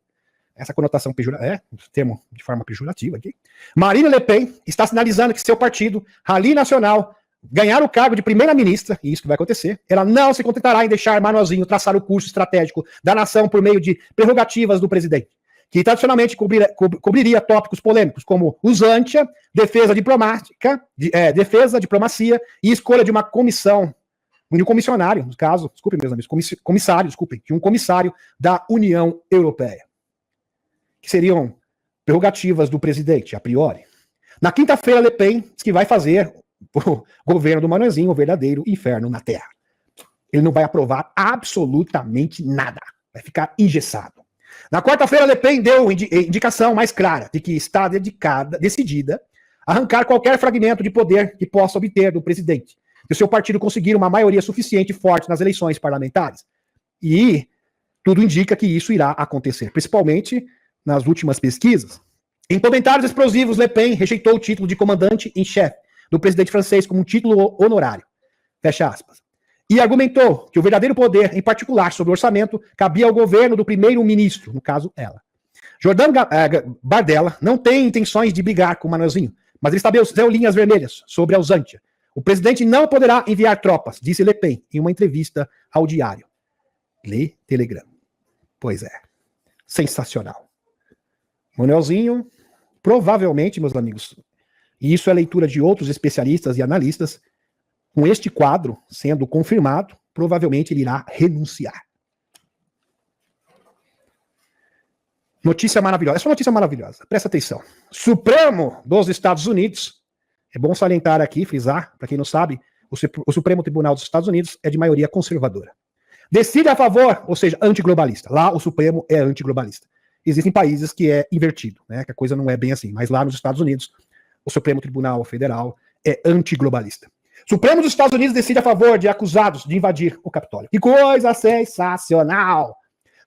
essa conotação pejorativa, termo de forma pejorativa aqui, Marine Le Pen está sinalizando que seu partido, Rally Nacional, ganhar o cargo de primeira-ministra, e isso que vai acontecer, ela não se contentará em deixar Manuelzinho traçar o curso estratégico da nação por meio de prerrogativas do presidente, que tradicionalmente cobriria tópicos polêmicos como usantia, defesa diplomática, defesa, diplomacia e escolha de uma comissão, de um comissionário, no caso, desculpem meus amigos, de um comissário da União Europeia, que seriam prerrogativas do presidente, a priori. Na quinta-feira, Le Pen diz que vai fazer o governo do Manuelzinho o verdadeiro inferno na Terra. Ele não vai aprovar absolutamente nada. Vai ficar engessado. Na quarta-feira, Le Pen deu indicação mais clara de que está decidida a arrancar qualquer fragmento de poder que possa obter do presidente, se o seu partido conseguir uma maioria suficiente e forte nas eleições parlamentares. E tudo indica que isso irá acontecer, principalmente nas últimas pesquisas. Em comentários explosivos, Le Pen rejeitou o título de comandante em chefe do presidente francês como um título honorário. Fecha aspas. E argumentou que o verdadeiro poder, em particular sobre o orçamento, cabia ao governo do primeiro-ministro, no caso, ela. Jordão Bardella não tem intenções de brigar com o Manuelzinho, mas ele estabeleceu linhas vermelhas sobre a Alzântida. O presidente não poderá enviar tropas, disse Le Pen em uma entrevista ao diário Le Telegram. Pois é. Sensacional. Manuelzinho, provavelmente, meus amigos, e isso é leitura de outros especialistas e analistas, com este quadro sendo confirmado, provavelmente ele irá renunciar. Notícia maravilhosa. Essa é uma notícia maravilhosa. Presta atenção. Supremo dos Estados Unidos, é bom salientar aqui, frisar, para quem não sabe, o Supremo Tribunal dos Estados Unidos é de maioria conservadora. Decide a favor, ou seja, antiglobalista. Lá o Supremo é antiglobalista. Existem países que é invertido, né, que a coisa não é bem assim, mas lá nos Estados Unidos, o Supremo Tribunal Federal é antiglobalista. Supremo dos Estados Unidos decide a favor de acusados de invadir o Capitólio. Que coisa sensacional!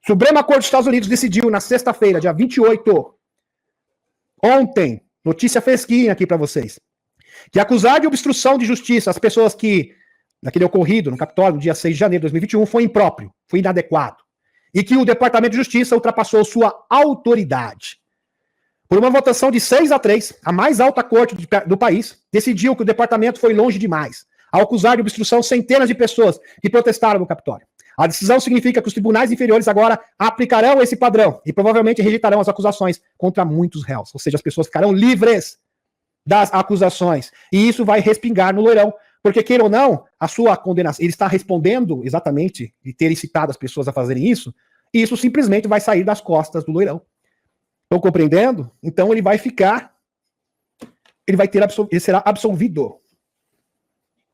Suprema Corte dos Estados Unidos decidiu na sexta-feira, dia 28, ontem, notícia fresquinha aqui para vocês, que acusar de obstrução de justiça as pessoas que, naquele ocorrido no Capitólio, no dia 6 de janeiro de 2021, foi impróprio, foi inadequado. E que o Departamento de Justiça ultrapassou sua autoridade. Por uma votação de 6-3, a mais alta corte do país decidiu que o departamento foi longe demais, ao acusar de obstrução centenas de pessoas que protestaram no Capitólio. A decisão significa que os tribunais inferiores agora aplicarão esse padrão e provavelmente rejeitarão as acusações contra muitos réus. Ou seja, as pessoas ficarão livres das acusações. E isso vai respingar no loirão, porque, queira ou não, a sua condenação, ele está respondendo exatamente de ter incitado as pessoas a fazerem isso, e isso simplesmente vai sair das costas do loirão. Estão compreendendo? Então ele vai ficar, ele será absolvido.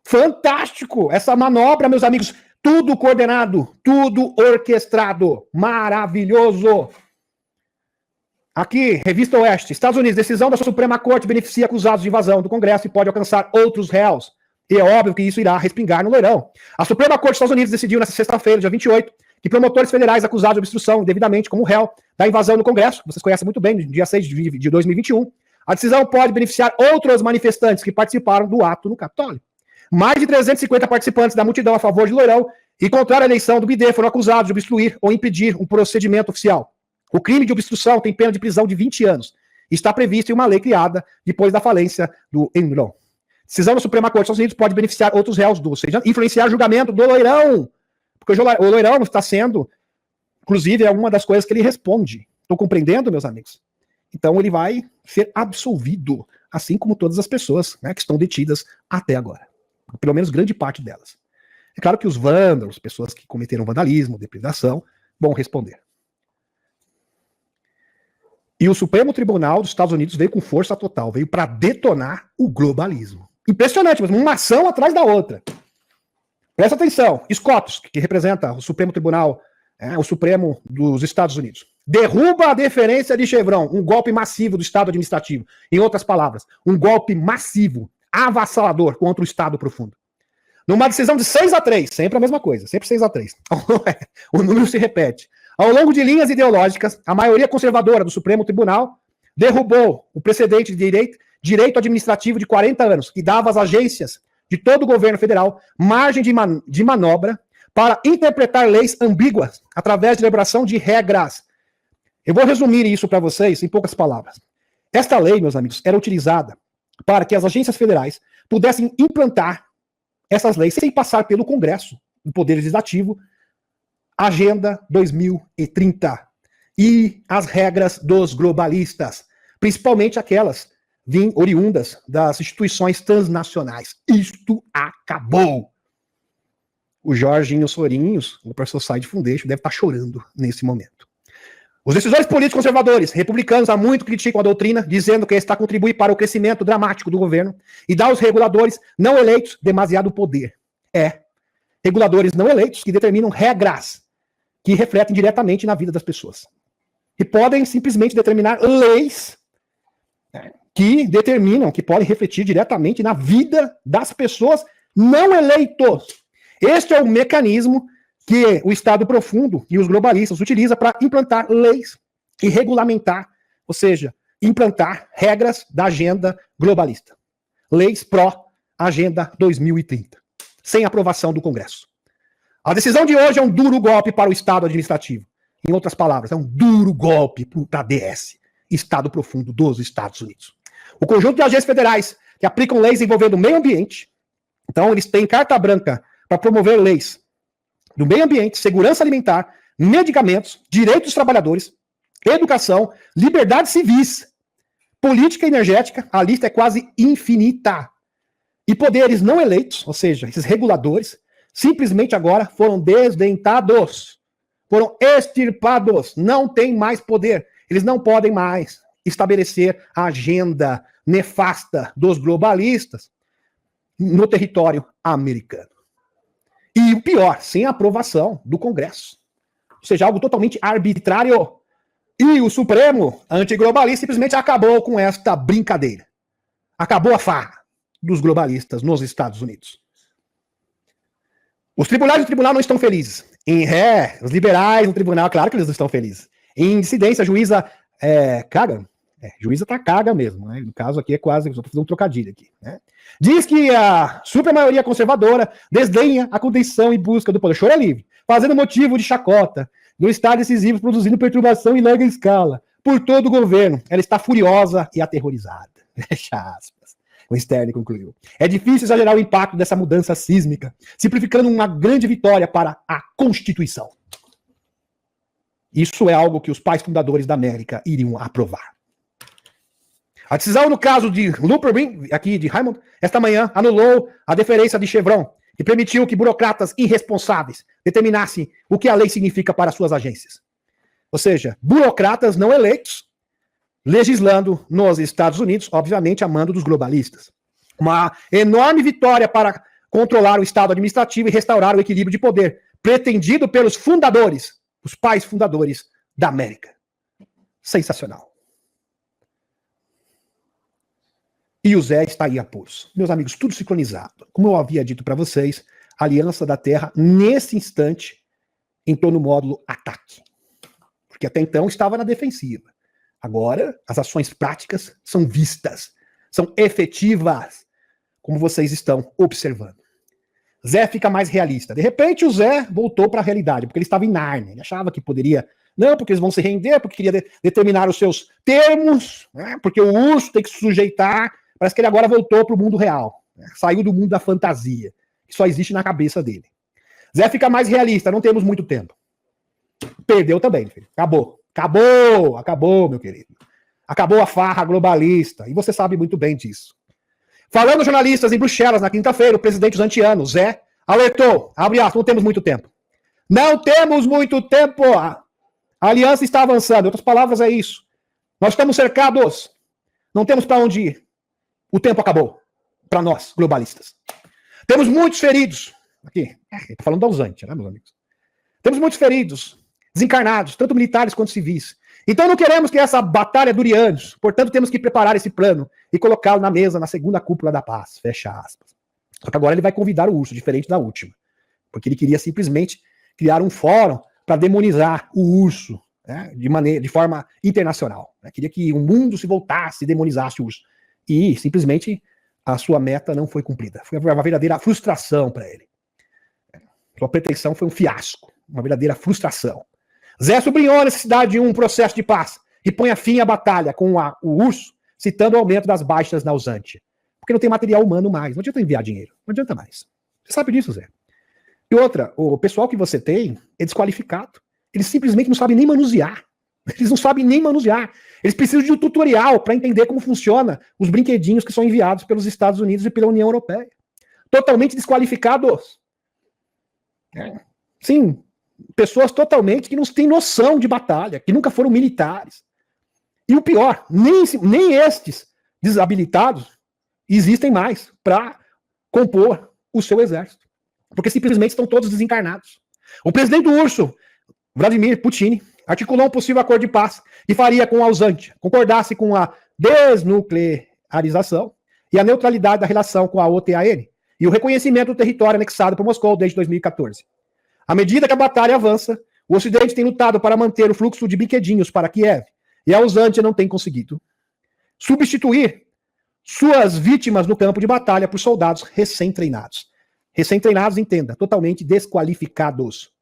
Fantástico! Essa manobra, meus amigos, tudo coordenado, tudo orquestrado, maravilhoso. Aqui, Revista Oeste, Estados Unidos, decisão da Suprema Corte beneficia acusados de invasão do Congresso e pode alcançar outros réus. E é óbvio que isso irá respingar no loirão. A Suprema Corte dos Estados Unidos decidiu nesta sexta-feira, dia 28, que promotores federais acusados de obstrução indevidamente como réu da invasão no Congresso, vocês conhecem muito bem, no dia 6 de 2021, a decisão pode beneficiar outros manifestantes que participaram do ato no Capitólio. Mais de 350 participantes da multidão a favor de loirão e contra a eleição do BD foram acusados de obstruir ou impedir um procedimento oficial. O crime de obstrução tem pena de prisão de 20 anos e está previsto em uma lei criada depois da falência do Enron. Decisão da Suprema Corte dos Estados Unidos pode beneficiar outros réus, ou seja, influenciar o julgamento do loirão. Porque o loirão está sendo, inclusive, é uma das coisas que ele responde. Estão compreendendo, meus amigos? Então ele vai ser absolvido, assim como todas as pessoas, né, que estão detidas até agora. Pelo menos grande parte delas. É claro que os vândalos, pessoas que cometeram vandalismo, depredação, vão responder. E o Supremo Tribunal dos Estados Unidos veio com força total, veio para detonar o globalismo. Impressionante, mas uma ação atrás da outra. Presta atenção, SCOTUS, que representa o Supremo Tribunal, o Supremo dos Estados Unidos, derruba a deferência de Chevron, um golpe massivo do Estado administrativo. Em outras palavras, um golpe massivo, avassalador contra o Estado profundo. Numa decisão de 6-3, sempre a mesma coisa, sempre 6-3. O número se repete. Ao longo de linhas ideológicas, a maioria conservadora do Supremo Tribunal derrubou o precedente de direito administrativo de 40 anos, que dava às agências de todo o governo federal margem de manobra para interpretar leis ambíguas através de elaboração de regras. Eu vou resumir isso para vocês em poucas palavras. Esta lei, meus amigos, era utilizada para que as agências federais pudessem implantar essas leis sem passar pelo Congresso, o Poder Legislativo, Agenda 2030 e as regras dos globalistas, principalmente aquelas oriundas das instituições transnacionais. Isto acabou. O Jorginho Sorinhos, o professor Side Foundation, deve estar chorando nesse momento. Os decisores políticos conservadores, republicanos, há muito criticam a doutrina, dizendo que está a contribuir para o crescimento dramático do governo e dá aos reguladores não eleitos demasiado poder. Reguladores não eleitos que determinam regras que refletem diretamente na vida das pessoas. que podem simplesmente determinar leis que determinam, que podem refletir diretamente na vida das pessoas não eleitos. Este é o mecanismo que o Estado profundo e os globalistas utilizam para implantar leis e regulamentar, ou seja, implantar regras da agenda globalista. Leis pró-agenda 2030, sem aprovação do Congresso. A decisão de hoje é um duro golpe para o Estado administrativo. Em outras palavras, é um duro golpe para a DS, Estado Profundo dos Estados Unidos. O conjunto de agências federais que aplicam leis envolvendo o meio ambiente, então eles têm carta branca para promover leis do meio ambiente, segurança alimentar, medicamentos, direitos dos trabalhadores, educação, liberdades civis, política energética, a lista é quase infinita. E poderes não eleitos, ou seja, esses reguladores, simplesmente agora foram desdentados, foram extirpados, não têm mais poder. Eles não podem mais estabelecer a agenda nefasta dos globalistas no território americano. E o pior, sem a aprovação do Congresso. Ou seja, algo totalmente arbitrário. E o Supremo antiglobalista simplesmente acabou com esta brincadeira. Acabou a farra dos globalistas nos Estados Unidos. Os tribunais do tribunal não estão felizes. Os liberais no tribunal, claro que eles não estão felizes. Em dissidência, a juíza caga. Juíza tá caga mesmo, né? No caso aqui é quase, só pra fazer um trocadilho aqui, né? Diz que a supermaioria conservadora desdenha a contenção e busca do poder. Choro é livre, fazendo motivo de chacota do Estado decisivo, produzindo perturbação em larga escala por todo o governo. Ela está furiosa e aterrorizada. Fecha aspas. O Stern concluiu. É difícil exagerar o impacto dessa mudança sísmica, simplificando uma grande vitória para a Constituição. Isso é algo que os pais fundadores da América iriam aprovar. A decisão no caso de Lupperbin, aqui de Raymond, esta manhã anulou a deferência de Chevron e permitiu que burocratas irresponsáveis determinassem o que a lei significa para suas agências. Ou seja, burocratas não eleitos legislando nos Estados Unidos, obviamente a mando dos globalistas. Uma enorme vitória para controlar o Estado administrativo e restaurar o equilíbrio de poder pretendido pelos fundadores, os pais fundadores da América. Sensacional. E o Zé está aí a pulso. Meus amigos, tudo sincronizado. Como eu havia dito para vocês, a Aliança da Terra, nesse instante, entrou no módulo ataque. Porque até então estava na defensiva. Agora, as ações práticas são vistas, são efetivas, como vocês estão observando. Zé fica mais realista. De repente, o Zé voltou para a realidade, porque ele estava em Nárnia. Ele achava que poderia... Não, porque eles vão se render, porque queria determinar os seus termos, né? Porque o urso tem que se sujeitar. Parece que ele agora voltou para o mundo real. Né? Saiu do mundo da fantasia, que só existe na cabeça dele. Zé fica mais realista, não temos muito tempo. Perdeu também, filho. Acabou, meu querido. Acabou a farra globalista. E você sabe muito bem disso. Falando jornalistas em Bruxelas na quinta-feira, o presidente Zantiano, Zé, alertou, abre aspas, não temos muito tempo. Não temos muito tempo. A aliança está avançando. Em outras palavras, é isso. Nós estamos cercados. Não temos para onde ir. O tempo acabou. Para nós, globalistas. Temos muitos feridos. Aqui, estou falando da ausente, né, meus amigos? Temos muitos feridos, desencarnados, tanto militares quanto civis. Então não queremos que essa batalha dure anos. Portanto, temos que preparar esse plano e colocá-lo na mesa na segunda cúpula da paz. Fecha aspas. Só que agora ele vai convidar o urso, diferente da última. Porque ele queria simplesmente criar um fórum para demonizar o urso, né, de forma internacional. Né? Queria que o mundo se voltasse e demonizasse o urso. E simplesmente a sua meta não foi cumprida. Foi uma verdadeira frustração para ele. Sua pretensão foi um fiasco, uma verdadeira frustração. Zé sublinhou a necessidade de um processo de paz que ponha fim à batalha com o urso, citando o aumento das baixas na Usante. Porque não tem material humano mais. Não adianta enviar dinheiro. Não adianta mais. Você sabe disso, Zé. E outra, o pessoal que você tem é desqualificado. Eles simplesmente não sabem nem manusear. Eles não sabem nem manusear. Eles precisam de um tutorial para entender como funciona os brinquedinhos que são enviados pelos Estados Unidos e pela União Europeia. Totalmente desqualificados. Sim, pessoas totalmente que não têm noção de batalha, que nunca foram militares. E o pior, nem estes desabilitados existem mais para compor o seu exército. Porque simplesmente estão todos desencarnados. O presidente do urso, Vladimir Putin, articulou um possível acordo de paz que faria com a Uzantia, concordasse com a desnuclearização e a neutralidade da relação com a OTAN e o reconhecimento do território anexado por Moscou desde 2014. À medida que a batalha avança, o Ocidente tem lutado para manter o fluxo de brinquedinhos para Kiev, e a Uzantia não tem conseguido substituir suas vítimas no campo de batalha por soldados recém-treinados. Recém-treinados, entenda, totalmente desqualificados.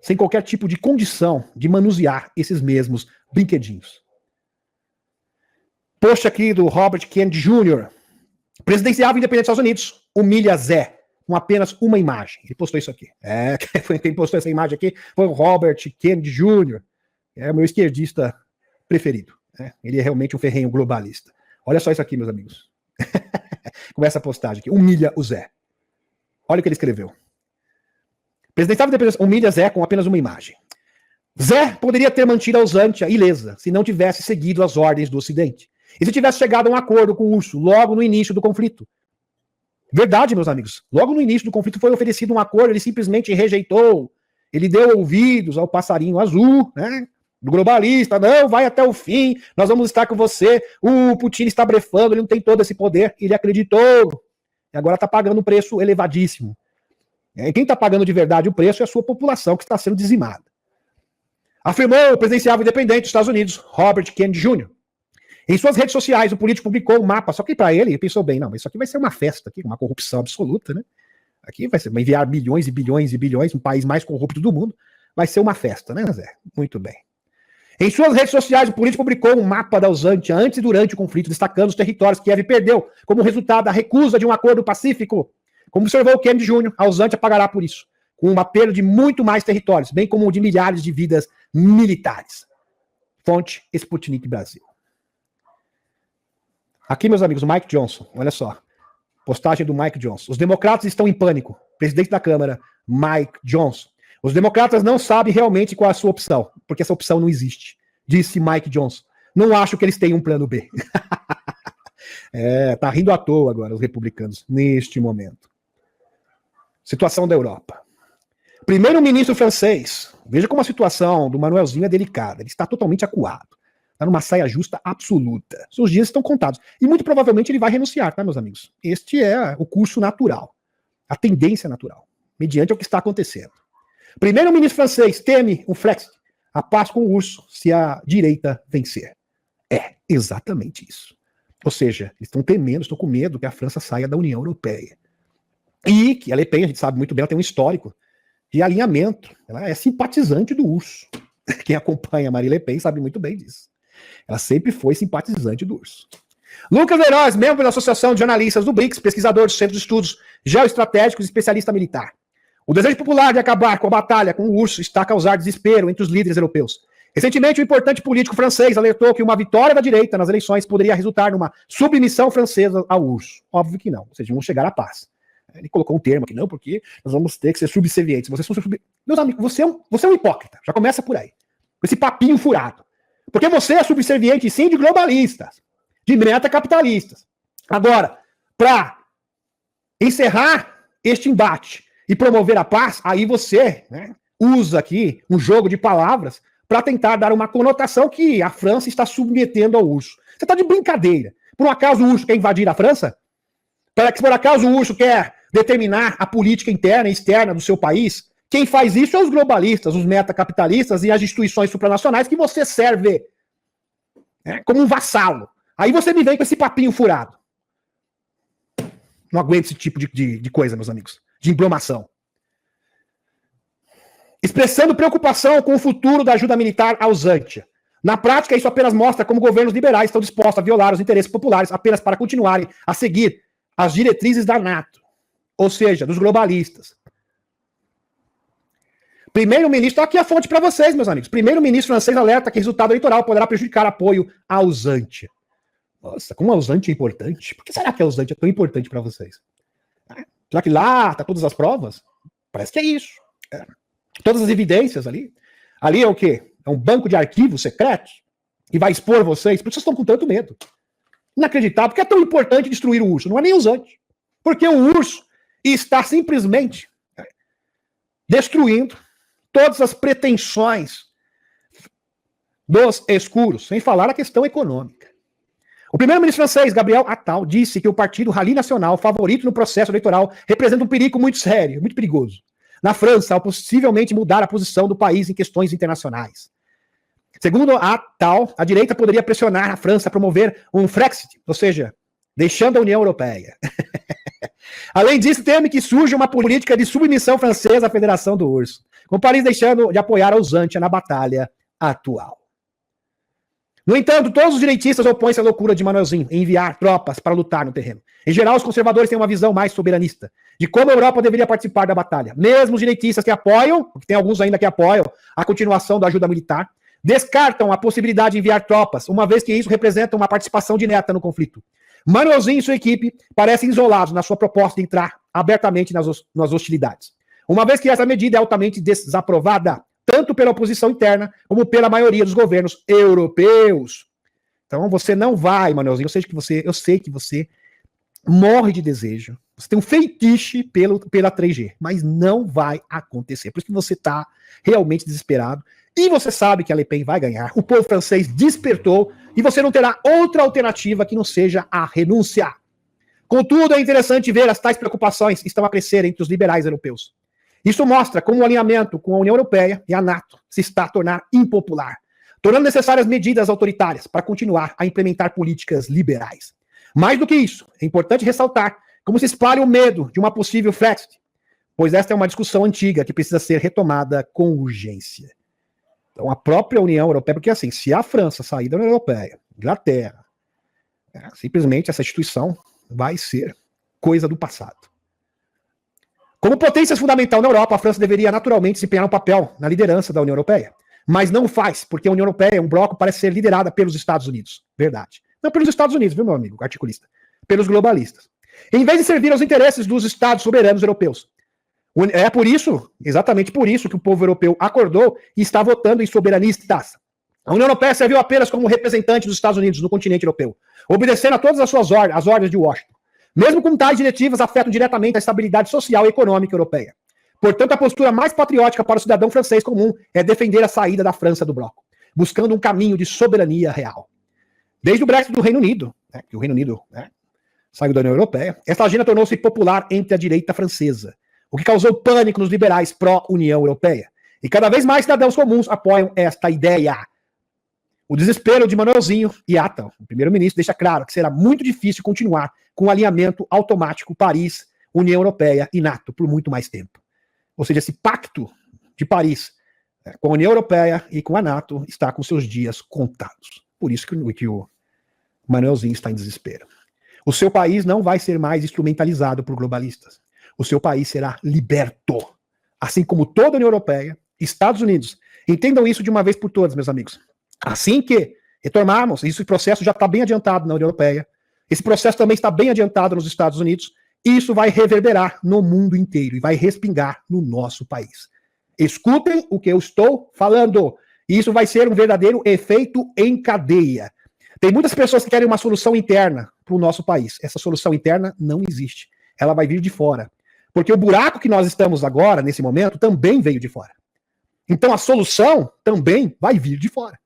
Sem qualquer tipo de condição de manusear esses mesmos brinquedinhos. Post aqui do Robert Kennedy Jr. Presidenciável independente dos Estados Unidos humilha Zé com apenas uma imagem. Ele postou isso aqui. Quem postou essa imagem aqui foi o Robert Kennedy Jr. É o meu esquerdista preferido. Ele é realmente um ferrenho globalista. Olha só isso aqui, meus amigos. Começa a postagem aqui. Humilha o Zé. Olha o que ele escreveu. Presidenciável independente humilha Zé com apenas uma imagem. Zé poderia ter mantido a Uzantia ilesa se não tivesse seguido as ordens do Ocidente. E se tivesse chegado a um acordo com o urso logo no início do conflito. Verdade, meus amigos. Logo no início do conflito foi oferecido um acordo, ele simplesmente rejeitou. Ele deu ouvidos ao passarinho azul, né? Do globalista. Não, vai até o fim, nós vamos estar com você. O Putin está blefando, ele não tem todo esse poder. Ele acreditou. E agora está pagando um preço elevadíssimo. E quem está pagando de verdade o preço é a sua população, que está sendo dizimada. Afirmou o presidenciável independente dos Estados Unidos, Robert Kennedy Jr. Em suas redes sociais, o político publicou um mapa, só que para ele pensou bem, não, isso aqui vai ser uma festa, aqui, uma corrupção absoluta, né? Aqui vai enviar bilhões e bilhões e bilhões, um país mais corrupto do mundo, vai ser uma festa, né, Zé? Muito bem. Em suas redes sociais, o político publicou um mapa da Uzantia antes e durante o conflito, destacando os territórios que Kiev perdeu como resultado da recusa de um acordo pacífico. Como observou o Kennedy Jr., a Uzantia pagará por isso, com uma perda de muito mais territórios, bem como de milhares de vidas militares. Fonte Sputnik Brasil. Aqui, meus amigos, o Mike Johnson, olha só. Postagem do Mike Johnson. Os democratas estão em pânico. Presidente da Câmara, Mike Johnson. Os democratas não sabem realmente qual é a sua opção, porque essa opção não existe, disse Mike Johnson. Não acho que eles tenham um plano B. Tá rindo à toa agora os republicanos, neste momento. Situação da Europa. Primeiro-ministro francês. Veja como a situação do Manuelzinho é delicada. Ele está totalmente acuado. Está numa saia justa absoluta. Seus dias estão contados. E muito provavelmente ele vai renunciar, tá, meus amigos? Este é o curso natural. A tendência natural. Mediante o que está acontecendo. Primeiro-ministro francês teme um Frexit. A paz com o urso se a direita vencer. É exatamente isso. Ou seja, eles estão temendo, estão com medo que a França saia da União Europeia. E que a Le Pen, a gente sabe muito bem, ela tem um histórico de alinhamento. Ela é simpatizante do urso. Quem acompanha a Marie Le Pen sabe muito bem disso. Ela sempre foi simpatizante do urso. Lucas Leiroz, membro da Associação de Jornalistas do BRICS, pesquisador do Centro de Estudos Geoestratégicos e especialista militar. O desejo popular de acabar com a batalha com o urso está a causar desespero entre os líderes europeus. Recentemente, um importante político francês alertou que uma vitória da direita nas eleições poderia resultar numa submissão francesa ao urso. Óbvio que não, ou seja, vão chegar à paz. Ele colocou um termo aqui, não, porque nós vamos ter que ser subservientes. Meus amigos, você é um hipócrita, já começa por aí. Com esse papinho furado. Porque você é subserviente, sim, de globalistas, de meta-capitalistas. Agora, para encerrar este embate e promover a paz, aí você, né, usa aqui um jogo de palavras para tentar dar uma conotação que a França está submetendo ao urso. Você está de brincadeira. Por um acaso o urso quer invadir a França? Por acaso o urso quer determinar a política interna e externa do seu país? Quem faz isso é os globalistas, os metacapitalistas e as instituições supranacionais que você serve como um vassalo. Aí você me vem com esse papinho furado. Não aguento esse tipo de coisa, meus amigos. De embromação. Expressando preocupação com o futuro da ajuda militar à Uzantia. Na prática, isso apenas mostra como governos liberais estão dispostos a violar os interesses populares apenas para continuarem a seguir as diretrizes da NATO. Ou seja, dos globalistas. Primeiro-ministro, aqui a fonte para vocês, meus amigos. Primeiro-ministro francês alerta que resultado eleitoral poderá prejudicar apoio à Uzantia. Nossa, como a Uzantia é importante. Por que será que a Uzantia é tão importante para vocês? Será que lá tá todas as provas? Parece que é isso. Todas as evidências ali. Ali é o quê? É um banco de arquivos secretos que vai expor vocês. Por que vocês estão com tanto medo? Inacreditável. Por que é tão importante destruir o urso? Não é nem a Uzantia. Porque o urso está simplesmente destruindo todas as pretensões dos escuros, sem falar a questão econômica. O primeiro-ministro francês, Gabriel Attal, disse que o partido Rally Nacional, favorito no processo eleitoral, representa um perigo muito sério, muito perigoso na França, ao possivelmente mudar a posição do país em questões internacionais. Segundo Attal, a direita poderia pressionar a França a promover um Frexit, ou seja, deixando a União Europeia. Além disso, teme que surja uma política de submissão francesa à Federação do Urso, com Paris deixando de apoiar a Usantia na batalha atual. No entanto, todos os direitistas opõem-se à loucura de Manuelzinho em enviar tropas para lutar no terreno. Em geral, os conservadores têm uma visão mais soberanista de como a Europa deveria participar da batalha. Mesmo os direitistas que apoiam, porque tem alguns ainda que apoiam a continuação da ajuda militar, descartam a possibilidade de enviar tropas, uma vez que isso representa uma participação direta no conflito. Manuelzinho e sua equipe parecem isolados na sua proposta de entrar abertamente nas hostilidades, uma vez que essa medida é altamente desaprovada, tanto pela oposição interna, como pela maioria dos governos europeus. Então você não vai, Manuelzinho, eu sei que você morre de desejo, você tem um feitiço pela 3G, mas não vai acontecer. Por isso que você está realmente desesperado, e você sabe que a Le Pen vai ganhar, o povo francês despertou, e você não terá outra alternativa que não seja a renúncia. Contudo, é interessante ver as tais preocupações que estão a crescer entre os liberais europeus. Isso mostra como o alinhamento com a União Europeia e a NATO se está a tornar impopular, tornando necessárias medidas autoritárias para continuar a implementar políticas liberais. Mais do que isso, é importante ressaltar como se espalha o medo de uma possível Frexit, pois esta é uma discussão antiga que precisa ser retomada com urgência. Então a própria União Europeia, porque assim, se a França sair da União Europeia, Inglaterra, simplesmente essa instituição vai ser coisa do passado. Como potência fundamental na Europa, a França deveria naturalmente desempenhar um papel na liderança da União Europeia, mas não faz, porque a União Europeia é um bloco que parece ser liderada pelos Estados Unidos. Verdade. Não pelos Estados Unidos, viu, meu amigo articulista? Pelos globalistas. Em vez de servir aos interesses dos Estados soberanos europeus. É por isso, exatamente por isso, que o povo europeu acordou e está votando em soberanistas. A União Europeia serviu apenas como representante dos Estados Unidos no continente europeu, obedecendo a todas as suas ordens, as ordens de Washington. Mesmo com tais diretivas afetam diretamente a estabilidade social e econômica europeia. Portanto, a postura mais patriótica para o cidadão francês comum é defender a saída da França do bloco, buscando um caminho de soberania real. Desde o Brexit do Reino Unido, que o Reino Unido saiu da União Europeia, essa agenda tornou-se popular entre a direita francesa, o que causou pânico nos liberais pró-União Europeia. E cada vez mais cidadãos comuns apoiam esta ideia. O desespero de Manuelzinho e Attal, o primeiro-ministro, deixa claro que será muito difícil continuar com o alinhamento automático Paris, União Europeia e NATO por muito mais tempo. Ou seja, esse pacto de Paris com a União Europeia e com a NATO está com seus dias contados. Por isso que o Manuelzinho está em desespero. O seu país não vai ser mais instrumentalizado por globalistas. O seu país será liberto. Assim como toda a União Europeia, Estados Unidos. Entendam isso de uma vez por todas, meus amigos. Assim que retomarmos, esse processo já está bem adiantado na União Europeia, esse processo também está bem adiantado nos Estados Unidos, e isso vai reverberar no mundo inteiro e vai respingar no nosso país. Escutem o que eu estou falando. Isso vai ser um verdadeiro efeito em cadeia. Tem muitas pessoas que querem uma solução interna para o nosso país. Essa solução interna não existe. Ela vai vir de fora. Porque o buraco que nós estamos agora, nesse momento, também veio de fora. Então a solução também vai vir de fora.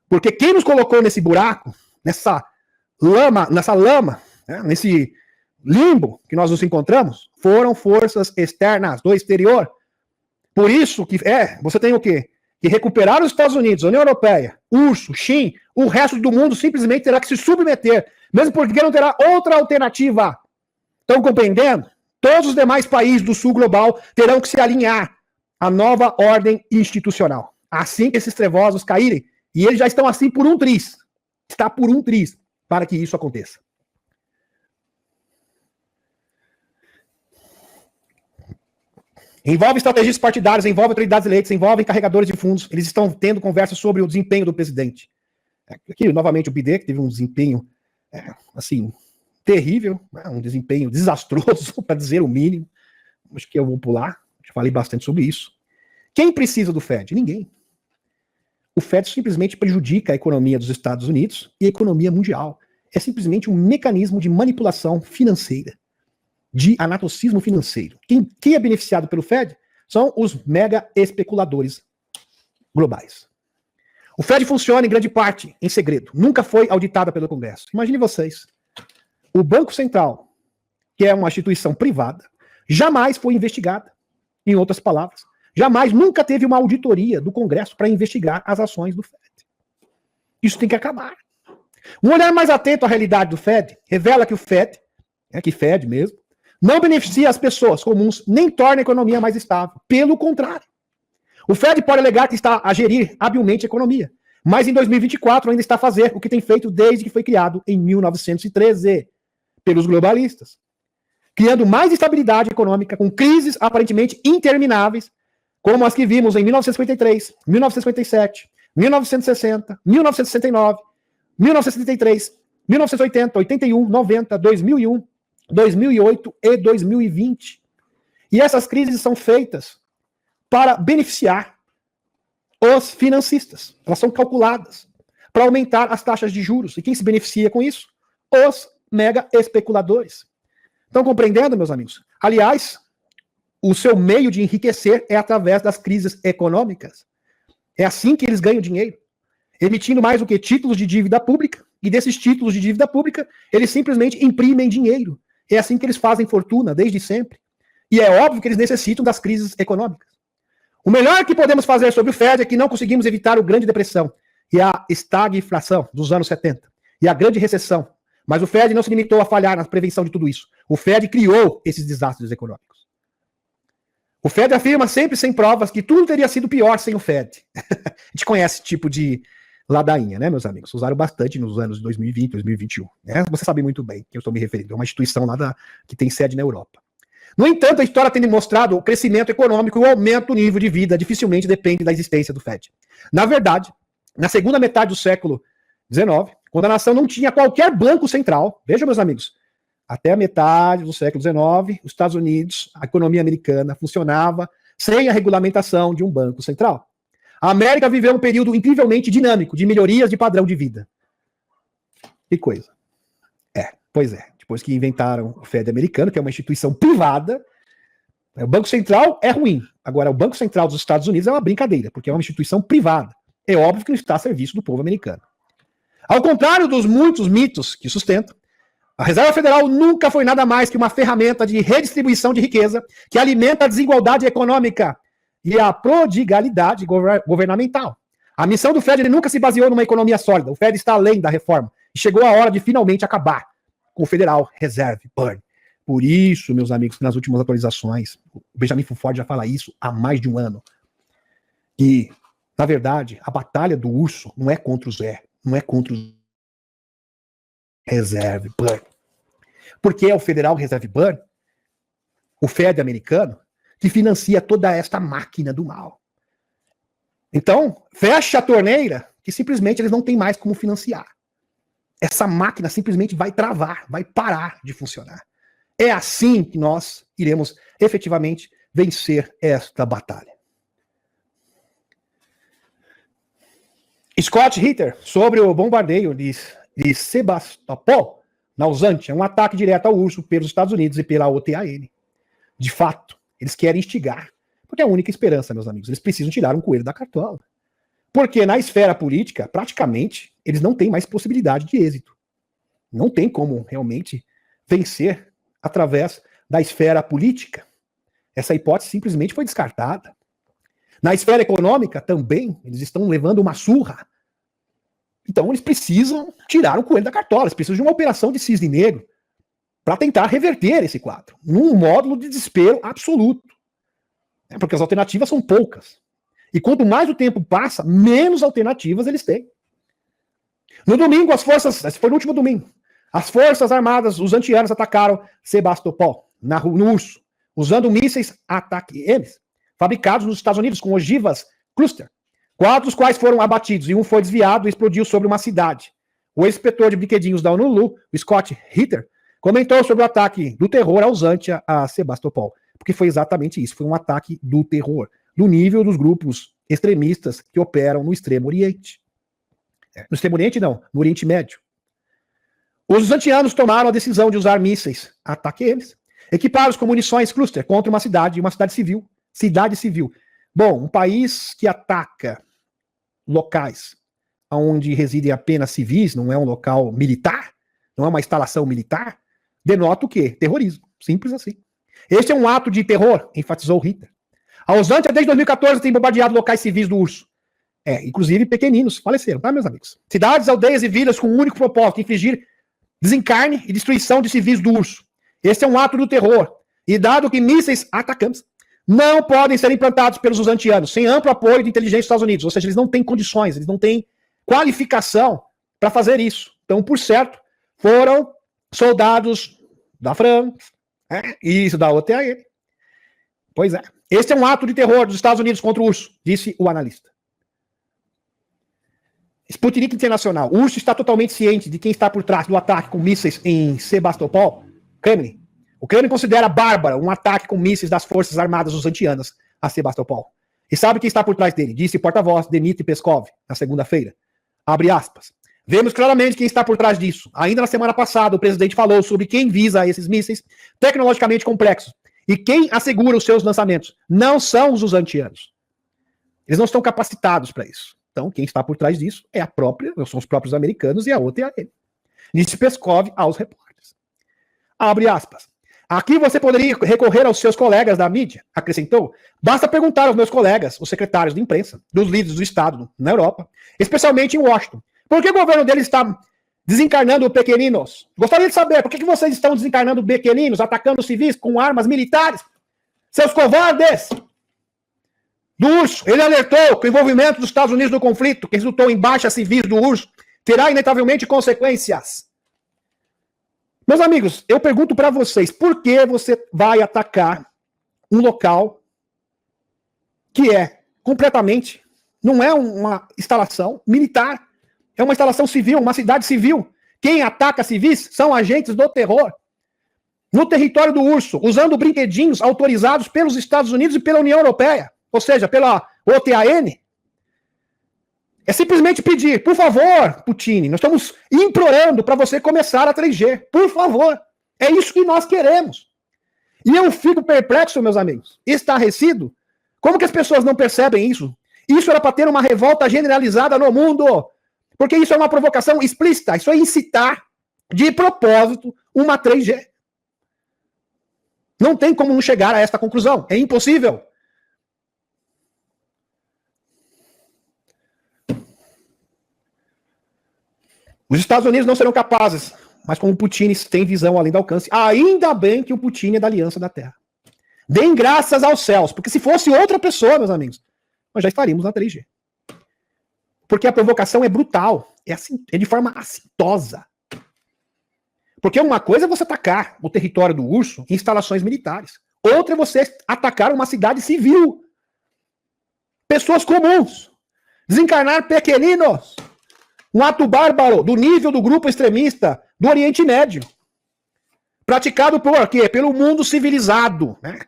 Porque quem nos colocou nesse buraco, nessa lama, nesse limbo que nós nos encontramos, foram forças externas do exterior. Por isso que você tem o quê? Que recuperar os Estados Unidos, a União Europeia, URSS, Xin, o resto do mundo simplesmente terá que se submeter, mesmo porque não terá outra alternativa. Estão compreendendo? Todos os demais países do sul global terão que se alinhar à nova ordem institucional. Assim que esses trevosos caírem, e eles já estão assim por um triz. Está por um triz para que isso aconteça. Envolve estrategistas partidários, envolve autoridades eleitas, envolve carregadores de fundos. Eles estão tendo conversa sobre o desempenho do presidente. Aqui, novamente, o Biden, que teve um desempenho, terrível, um desempenho desastroso, para dizer o mínimo. Acho que eu vou pular, já falei bastante sobre isso. Quem precisa do Fed? Ninguém. O Fed simplesmente prejudica a economia dos Estados Unidos e a economia mundial. É simplesmente um mecanismo de manipulação financeira, de anatocismo financeiro. Quem é beneficiado pelo Fed? são os mega especuladores globais. O Fed funciona em grande parte em segredo, nunca foi auditada pelo Congresso. Imagine vocês, o Banco Central, que é uma instituição privada, jamais foi investigada. Em outras palavras, jamais, nunca teve uma auditoria do Congresso para investigar as ações do Fed. Isso tem que acabar. Um olhar mais atento à realidade do Fed revela que o Fed, que Fed mesmo, não beneficia as pessoas comuns, nem torna a economia mais estável. Pelo contrário. O Fed pode alegar que está a gerir habilmente a economia, mas em 2024 ainda está a fazer o que tem feito desde que foi criado em 1913 pelos globalistas, criando mais instabilidade econômica com crises aparentemente intermináveis, como as que vimos em 1953, 1957, 1960, 1969, 1973, 1980, 81, 90, 2001, 2008 e 2020. E essas crises são feitas para beneficiar os financistas. Elas são calculadas para aumentar as taxas de juros. E quem se beneficia com isso? Os mega especuladores. Estão compreendendo, meus amigos? Aliás, o seu meio de enriquecer é através das crises econômicas. É assim que eles ganham dinheiro. Emitindo mais do que títulos de dívida pública. E desses títulos de dívida pública, eles simplesmente imprimem dinheiro. É assim que eles fazem fortuna, desde sempre. E é óbvio que eles necessitam das crises econômicas. O melhor que podemos fazer sobre o Fed é que não conseguimos evitar o Grande Depressão e a estagflação dos anos 70 e a Grande Recessão. Mas o Fed não se limitou a falhar na prevenção de tudo isso. O Fed criou esses desastres econômicos. O Fed afirma sempre sem provas que tudo teria sido pior sem o Fed. A gente conhece esse tipo de ladainha, né, meus amigos? Usaram bastante nos anos 2020, 2021. Né? Você sabe muito bem que eu estou me referindo. É uma instituição lá que tem sede na Europa. No entanto, a história tem demonstrado o crescimento econômico e o aumento do nível de vida dificilmente depende da existência do Fed. Na verdade, na segunda metade do século XIX, quando a nação não tinha qualquer banco central, vejam, meus amigos, até a metade do século XIX, os Estados Unidos, a economia americana funcionava sem a regulamentação de um banco central. A América viveu um período incrivelmente dinâmico de melhorias de padrão de vida. Que coisa. Pois é. Depois que inventaram o Fed americano, que é uma instituição privada, o Banco Central é ruim. Agora, o Banco Central dos Estados Unidos é uma brincadeira, porque é uma instituição privada. É óbvio que ele está a serviço do povo americano. Ao contrário dos muitos mitos que sustentam, a Reserva Federal nunca foi nada mais que uma ferramenta de redistribuição de riqueza que alimenta a desigualdade econômica e a prodigalidade governamental. A missão do Fed nunca se baseou numa economia sólida. O Fed está além da reforma. E chegou a hora de finalmente acabar com o Federal Reserve Burn. Por isso, meus amigos, nas últimas atualizações, o Benjamin Fuford já fala isso há mais de um ano. E, na verdade, a batalha do urso não é contra o Zé, não é contra o Reserve Burn. Porque é o Federal Reserve Burn, o Fed americano, que financia toda esta máquina do mal. Então, fecha a torneira, que simplesmente eles não têm mais como financiar. Essa máquina simplesmente vai travar, vai parar de funcionar. É assim que nós iremos efetivamente vencer esta batalha. Scott Ritter, sobre o bombardeio de Sebastopol, na Usância, um ataque direto ao urso pelos Estados Unidos e pela OTAN. De fato, eles querem instigar, porque é a única esperança, meus amigos. Eles precisam tirar um coelho da cartola. Porque na esfera política, praticamente, eles não têm mais possibilidade de êxito. Não tem como realmente vencer através da esfera política. Essa hipótese simplesmente foi descartada. Na esfera econômica também, eles estão levando uma surra. Então eles precisam tirar o coelho da cartola, eles precisam de uma operação de cisne negro para tentar reverter esse quadro, num módulo de desespero absoluto. Porque as alternativas são poucas. E quanto mais o tempo passa, menos alternativas eles têm. No domingo, esse foi no último domingo, as forças armadas, os antianos, atacaram Sebastopol, no urso, usando mísseis ATACMS, fabricados nos Estados Unidos com ogivas cluster, 4 dos quais foram abatidos e um foi desviado e explodiu sobre uma cidade. O ex-inspetor de brinquedinhos da Honolulu, o Scott Ritter, comentou sobre o ataque do terror a Usância a Sebastopol, porque foi exatamente isso, foi um ataque do terror, do nível dos grupos extremistas que operam no Extremo Oriente. No Extremo Oriente, não, no Oriente Médio. Os usantianos tomaram a decisão de usar mísseis ATACMS, equipados com munições cluster contra uma cidade civil, cidade civil. Bom, um país que ataca locais onde residem apenas civis, não é um local militar, não é uma instalação militar, denota o quê? Terrorismo. Simples assim. Este é um ato de terror, enfatizou Ritter. A Usantia, desde 2014, tem bombardeado locais civis do urso. Inclusive pequeninos faleceram, tá, meus amigos? Cidades, aldeias e vilas com o único propósito de infligir desencarne e destruição de civis do urso. Este é um ato do terror. E dado que mísseis atacantes não podem ser implantados pelos usantianos sem amplo apoio de inteligência dos Estados Unidos, ou seja, eles não têm condições, eles não têm qualificação para fazer isso. Então, por certo, foram soldados da França, e isso da OTAN. Pois é. Este é um ato de terror dos Estados Unidos contra o urso, disse o analista. Sputnik Internacional. O urso está totalmente ciente de quem está por trás do ataque com mísseis em Sebastopol, Kremlin. O Kremlin considera bárbaro um ataque com mísseis das forças armadas usantianas a Sebastopol. E sabe quem está por trás dele? Disse o porta-voz Dmitry Peskov na segunda-feira. Abre aspas. Vemos claramente quem está por trás disso. Ainda na semana passada, o presidente falou sobre quem visa esses mísseis tecnologicamente complexos e quem assegura os seus lançamentos. Não são os usantianos. Eles não estão capacitados para isso. Então, quem está por trás disso são os próprios americanos e a OTAN. Disse Peskov aos repórteres. Abre aspas. Aqui você poderia recorrer aos seus colegas da mídia, acrescentou. Basta perguntar aos meus colegas, os secretários de imprensa, dos líderes do Estado na Europa, especialmente em Washington. Por que o governo deles está desencarnando pequeninos? Gostaria de saber, por que vocês estão desencarnando pequeninos, atacando civis com armas militares? Seus covardes! Do urso, ele alertou que o envolvimento dos Estados Unidos no conflito, que resultou em baixas civis do urso, terá inevitavelmente consequências. Meus amigos, eu pergunto para vocês, por que você vai atacar um local que completamente, não é uma instalação militar, é uma instalação civil, uma cidade civil. Quem ataca civis são agentes do terror. No território do urso, usando brinquedinhos autorizados pelos Estados Unidos e pela União Europeia, ou seja, pela OTAN. É simplesmente pedir, por favor, Putin, nós estamos implorando para você começar a 3G. Por favor. É isso que nós queremos. E eu fico perplexo, meus amigos, estarrecido. Como que as pessoas não percebem isso? Isso era para ter uma revolta generalizada no mundo. Porque isso é uma provocação explícita. Isso é incitar, de propósito, uma 3G. Não tem como não chegar a esta conclusão. É impossível. Os Estados Unidos não serão capazes, mas como o Putin tem visão além do alcance, ainda bem que o Putin é da Aliança da Terra. Deem graças aos céus, porque se fosse outra pessoa, meus amigos, nós já estaríamos na 3G. Porque a provocação é brutal, é de forma assintosa. Porque uma coisa é você atacar o território do urso em instalações militares. Outra é você atacar uma cidade civil. Pessoas comuns. Desencarnar pequeninos. Um ato bárbaro do nível do grupo extremista do Oriente Médio. Praticado por quê? Pelo mundo civilizado. Né?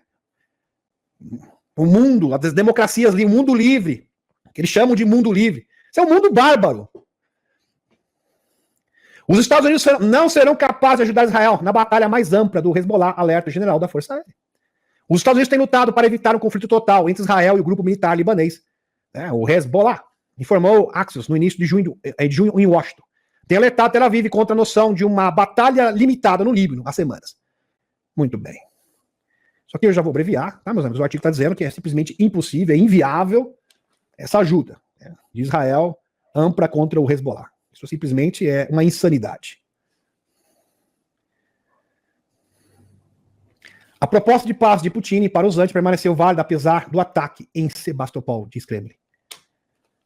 O mundo, as democracias, o mundo livre. Que eles chamam de mundo livre. Isso é um mundo bárbaro. Os Estados Unidos não serão capazes de ajudar Israel na batalha mais ampla do Hezbollah, alerta general da Força Aérea. Os Estados Unidos têm lutado para evitar um conflito total entre Israel e o grupo militar libanês, o Hezbollah. Informou Axios no início de junho em Washington. Tem alertado Tel Aviv contra a noção de uma batalha limitada no Líbano há semanas. Muito bem. Só que eu já vou abreviar, tá, meus amigos? O artigo está dizendo que é simplesmente impossível, é inviável essa ajuda de Israel ampla contra o Hezbollah. Isso simplesmente é uma insanidade. A proposta de paz de Putin para os antes permaneceu válida apesar do ataque em Sebastopol, diz Kremlin.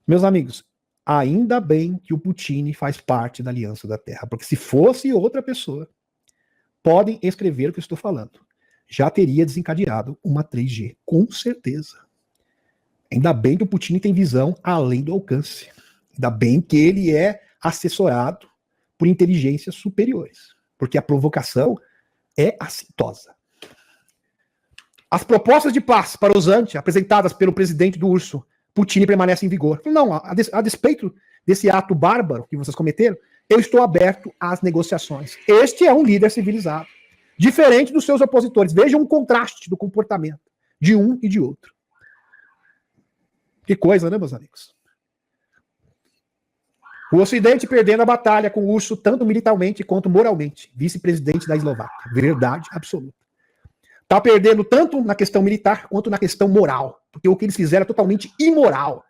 Meus amigos, ainda bem que o Putin faz parte da Aliança da Terra, porque se fosse outra pessoa, podem escrever o que eu estou falando. Já teria desencadeado uma 3G, com certeza. Ainda bem que o Putin tem visão além do alcance. Ainda bem que ele é assessorado por inteligências superiores, porque a provocação é assintosa. As propostas de paz para os anti, apresentadas pelo presidente do urso, Putin, permanecem em vigor. Não, a despeito desse ato bárbaro que vocês cometeram, eu estou aberto às negociações. Este é um líder civilizado, diferente dos seus opositores. Vejam um contraste do comportamento. de um e de outro. Que coisa, né, meus amigos? O Ocidente perdendo a batalha com o urso, tanto militarmente quanto moralmente. Vice-presidente da Eslováquia. Verdade absoluta. Está perdendo tanto na questão militar quanto na questão moral. Porque o que eles fizeram é totalmente imoral.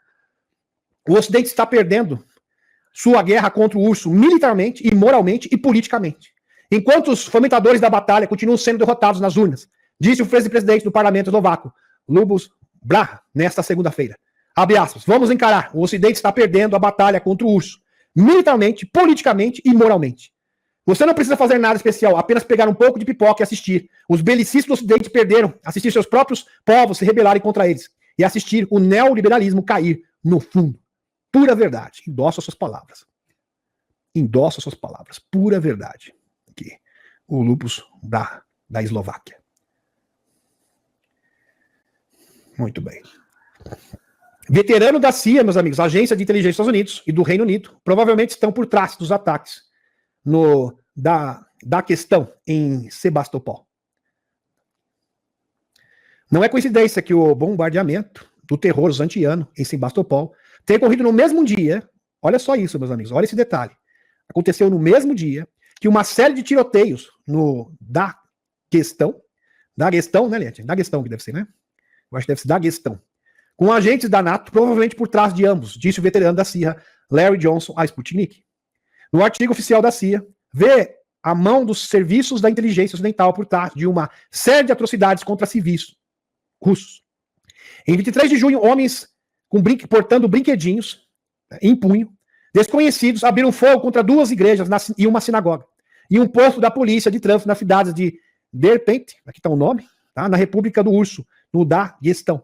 O Ocidente está perdendo sua guerra contra o urso militarmente, e moralmente e politicamente. Enquanto os fomentadores da batalha continuam sendo derrotados nas urnas, disse o vice-presidente do parlamento eslovaco, Lubos Blaha, nesta segunda-feira. Abre aspas, vamos encarar, o Ocidente está perdendo a batalha contra o urso, militarmente, politicamente e moralmente. Você não precisa fazer nada especial, apenas pegar um pouco de pipoca e assistir. Os belicistas do Ocidente perderam, assistir seus próprios povos se rebelarem contra eles e assistir o neoliberalismo cair no fundo. Pura verdade. Endossa suas palavras. Endossa suas palavras. Pura verdade. Aqui. O Lubos da Eslováquia. Muito bem. Veterano da CIA, meus amigos, agência de inteligência dos Estados Unidos e do Reino Unido, provavelmente estão por trás dos ataques da questão em Sebastopol. Não é coincidência que o bombardeamento do terror zantiano em Sebastopol tenha ocorrido no mesmo dia. Olha só isso, meus amigos, olha esse detalhe. Aconteceu no mesmo dia que uma série de tiroteios da questão, né, Liette? Da questão que deve ser, né? Eu acho que deve ser da questão. Com agentes da NATO, provavelmente por trás de ambos, disse o veterano da CIA, Larry Johnson, à Sputnik. No artigo oficial da CIA, vê a mão dos serviços da inteligência ocidental por trás de uma série de atrocidades contra civis russos. Em 23 de junho, homens portando brinquedinhos em punho, desconhecidos, abriram fogo contra 2 igrejas e uma sinagoga, e um posto da polícia de trânsito nas cidades de Derpent, aqui está o nome, tá? Na República do Urso, no Daguestão.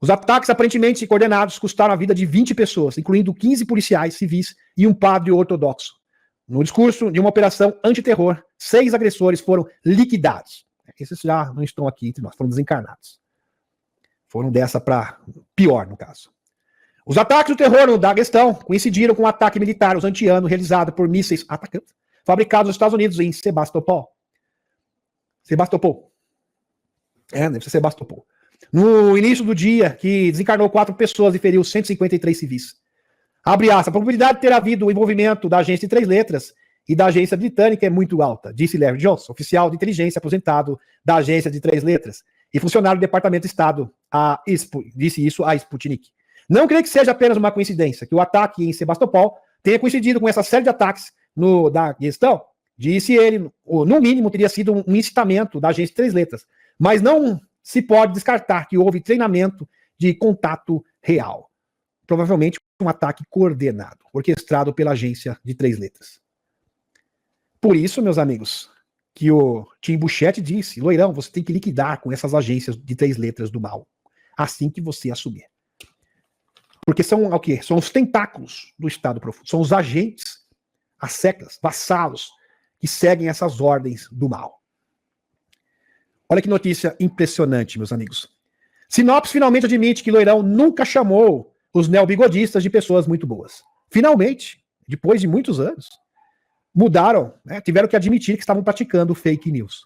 Os ataques aparentemente coordenados custaram a vida de 20 pessoas, incluindo 15 policiais civis e um padre ortodoxo. No discurso de uma operação antiterror, 6 agressores foram liquidados. Esses já não estão aqui entre nós, foram desencarnados. Foram dessa para pior, no caso. Os ataques do terror no Daguestão coincidiram com o ataque militar uzantiano realizado por mísseis atacantes fabricados nos Estados Unidos em Sebastopol. Deve ser Sebastopol. No início do dia, que desencarnou 4 pessoas e feriu 153 civis. Abre aspas, a probabilidade de ter havido o envolvimento da agência de 3 letras e da agência britânica é muito alta, disse Larry Johnson, oficial de inteligência aposentado da agência de 3 letras e funcionário do Departamento de Estado, disse isso à Sputnik. Não creio que seja apenas uma coincidência que o ataque em Sebastopol tenha coincidido com essa série de ataques da questão, disse ele, no mínimo teria sido um incitamento da agência de 3 letras, mas não se pode descartar que houve treinamento de contato real. Provavelmente um ataque coordenado, orquestrado pela agência de 3 letras. Por isso, meus amigos, que o Tim Buchete disse, Loirão, você tem que liquidar com essas agências de 3 letras do mal, assim que você assumir. Porque são o quê? São os tentáculos do Estado profundo, são os agentes, as sectas, vassalos, que seguem essas ordens do mal. Olha que notícia impressionante, meus amigos. Sinopse finalmente admite que Loirão nunca chamou os neobigodistas de pessoas muito boas. Finalmente, depois de muitos anos, mudaram, né, tiveram que admitir que estavam praticando fake news.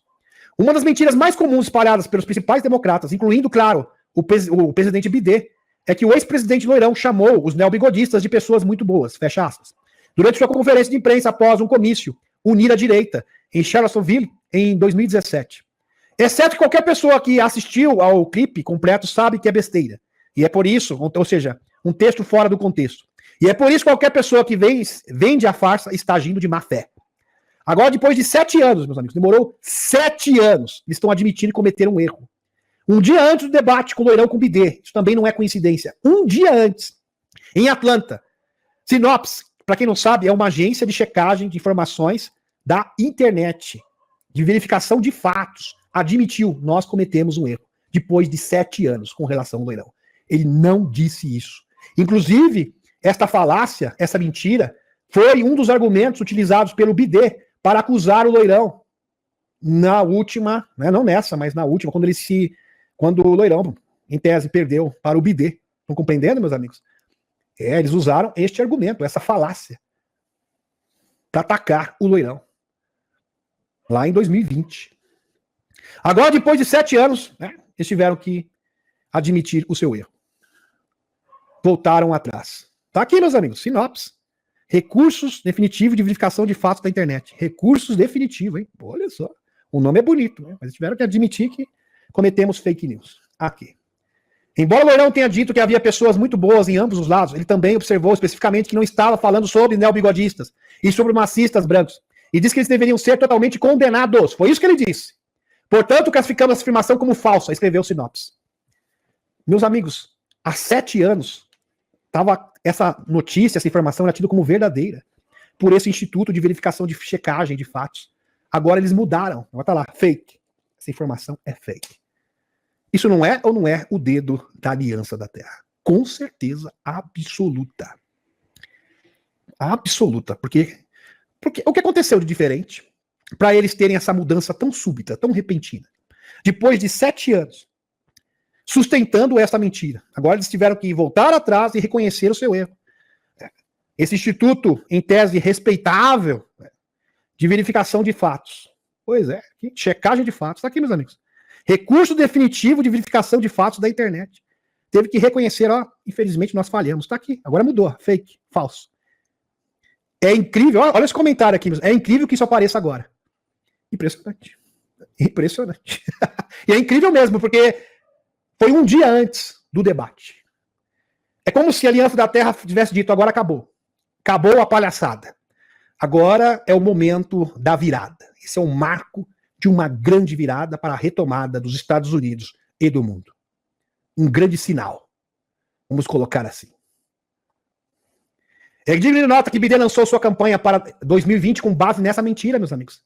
Uma das mentiras mais comuns espalhadas pelos principais democratas, incluindo, claro, o presidente Bidê, é que o ex-presidente Loirão chamou os neobigodistas de pessoas muito boas, fecha aspas. Durante sua conferência de imprensa após um comício, Unir a Direita, em Charlottesville, em 2017. Exceto que qualquer pessoa que assistiu ao clipe completo sabe que é besteira. E é por isso, ou seja, um texto fora do contexto. E é por isso que qualquer pessoa que vende a farsa está agindo de má fé. Agora, depois de 7 anos, meus amigos, demorou 7 anos, eles estão admitindo que cometeram um erro. Um dia antes do debate com o Loirão com o Bidê, isso também não é coincidência. Um dia antes, em Atlanta, Sinopse, para quem não sabe, é uma agência de checagem de informações da internet, de verificação de fatos, admitiu, nós cometemos um erro, depois de 7 anos com relação ao Loirão. Ele não disse isso. Inclusive, esta falácia, essa mentira, foi um dos argumentos utilizados pelo Bidê para acusar o Loirão na última, né, não nessa, mas na última, quando o Loirão, em tese, perdeu para o Bidê. Estão compreendendo, meus amigos? Eles usaram este argumento, essa falácia, para atacar o Loirão. Lá em 2020. Agora, depois de 7 anos, né, eles tiveram que admitir o seu erro. Voltaram atrás. Tá aqui, meus amigos, sinopse. Recursos definitivos de verificação de fatos da internet. Recursos definitivos, hein? Olha só. O nome é bonito, né? Mas tiveram que admitir que cometemos fake news. Aqui. Embora o Mourão tenha dito que havia pessoas muito boas em ambos os lados, ele também observou especificamente que não estava falando sobre neobigodistas e supremacistas brancos. E disse que eles deveriam ser totalmente condenados. Foi isso que ele disse. Portanto, classificamos essa afirmação como falsa, escreveu Sinopse. Meus amigos, há 7 anos, essa notícia, essa informação era tida como verdadeira por esse Instituto de Verificação de Checagem de Fatos. Agora eles mudaram. Agora tá lá, fake. Essa informação é fake. Isso não é ou não é o dedo da Aliança da Terra? Com certeza absoluta. Absoluta. Porque o que aconteceu de diferente para eles terem essa mudança tão súbita, tão repentina? Depois de 7 anos sustentando essa mentira. Agora eles tiveram que voltar atrás e reconhecer o seu erro. Esse instituto, em tese respeitável, de verificação de fatos. Pois é, checagem de fatos. Está aqui, meus amigos. Recurso definitivo de verificação de fatos da internet. Teve que reconhecer, ó, infelizmente nós falhamos. Está aqui, agora mudou. Fake, falso. É incrível, olha esse comentário aqui. É incrível que isso apareça agora. Impressionante. Impressionante. E é incrível mesmo, porque foi um dia antes do debate. É como se a Aliança da Terra tivesse dito, agora acabou. Acabou a palhaçada. Agora é o momento da virada. Esse é um marco de uma grande virada para a retomada dos Estados Unidos e do mundo. Um grande sinal. Vamos colocar assim. É digno de nota que Biden lançou sua campanha para 2020 com base nessa mentira, meus amigos.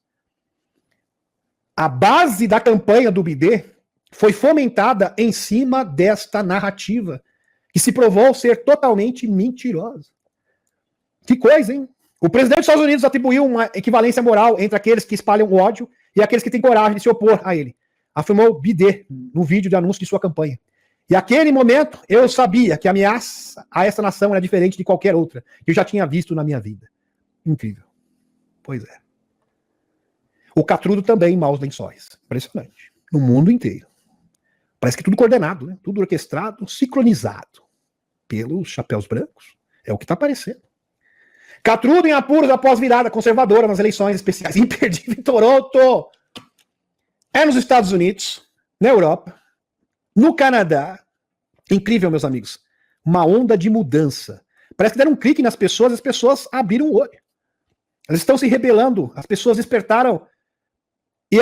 A base da campanha do Biden foi fomentada em cima desta narrativa, que se provou ser totalmente mentirosa. Que coisa, hein? O presidente dos Estados Unidos atribuiu uma equivalência moral entre aqueles que espalham o ódio e aqueles que têm coragem de se opor a ele. Afirmou Biden no vídeo de anúncio de sua campanha. E naquele momento, eu sabia que a ameaça a essa nação era diferente de qualquer outra que eu já tinha visto na minha vida. Incrível. Pois é. O Catrudo também em maus lençóis. Impressionante. No mundo inteiro. Parece que tudo coordenado, né? Tudo orquestrado, sincronizado pelos chapéus brancos. É o que está aparecendo. Catrudo em apuros após virada conservadora nas eleições especiais. Imperdível em Toronto. É nos Estados Unidos, na Europa, no Canadá. Incrível, meus amigos. Uma onda de mudança. Parece que deram um clique nas pessoas, as pessoas abriram o olho. Elas estão se rebelando, as pessoas despertaram. E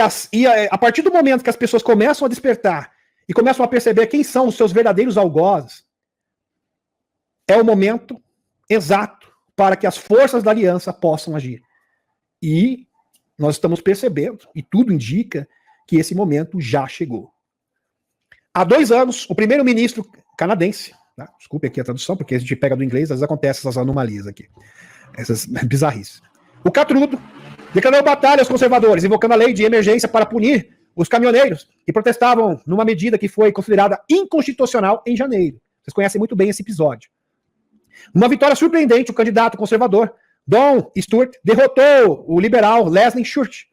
a partir do momento que as pessoas começam a despertar e começam a perceber quem são os seus verdadeiros algozes, é o momento exato para que as forças da aliança possam agir. E nós estamos percebendo, e tudo indica, que esse momento já chegou. Há 2 anos, o primeiro-ministro canadense, né, desculpe aqui a tradução, porque a gente pega do inglês, às vezes acontecem essas anomalias aqui, essas bizarrices. O Catrudo declarou batalha aos conservadores, invocando a lei de emergência para punir os caminhoneiros que protestavam numa medida que foi considerada inconstitucional em janeiro. Vocês conhecem muito bem esse episódio. Numa vitória surpreendente, o candidato conservador, Don Stewart, derrotou o liberal Leslie Church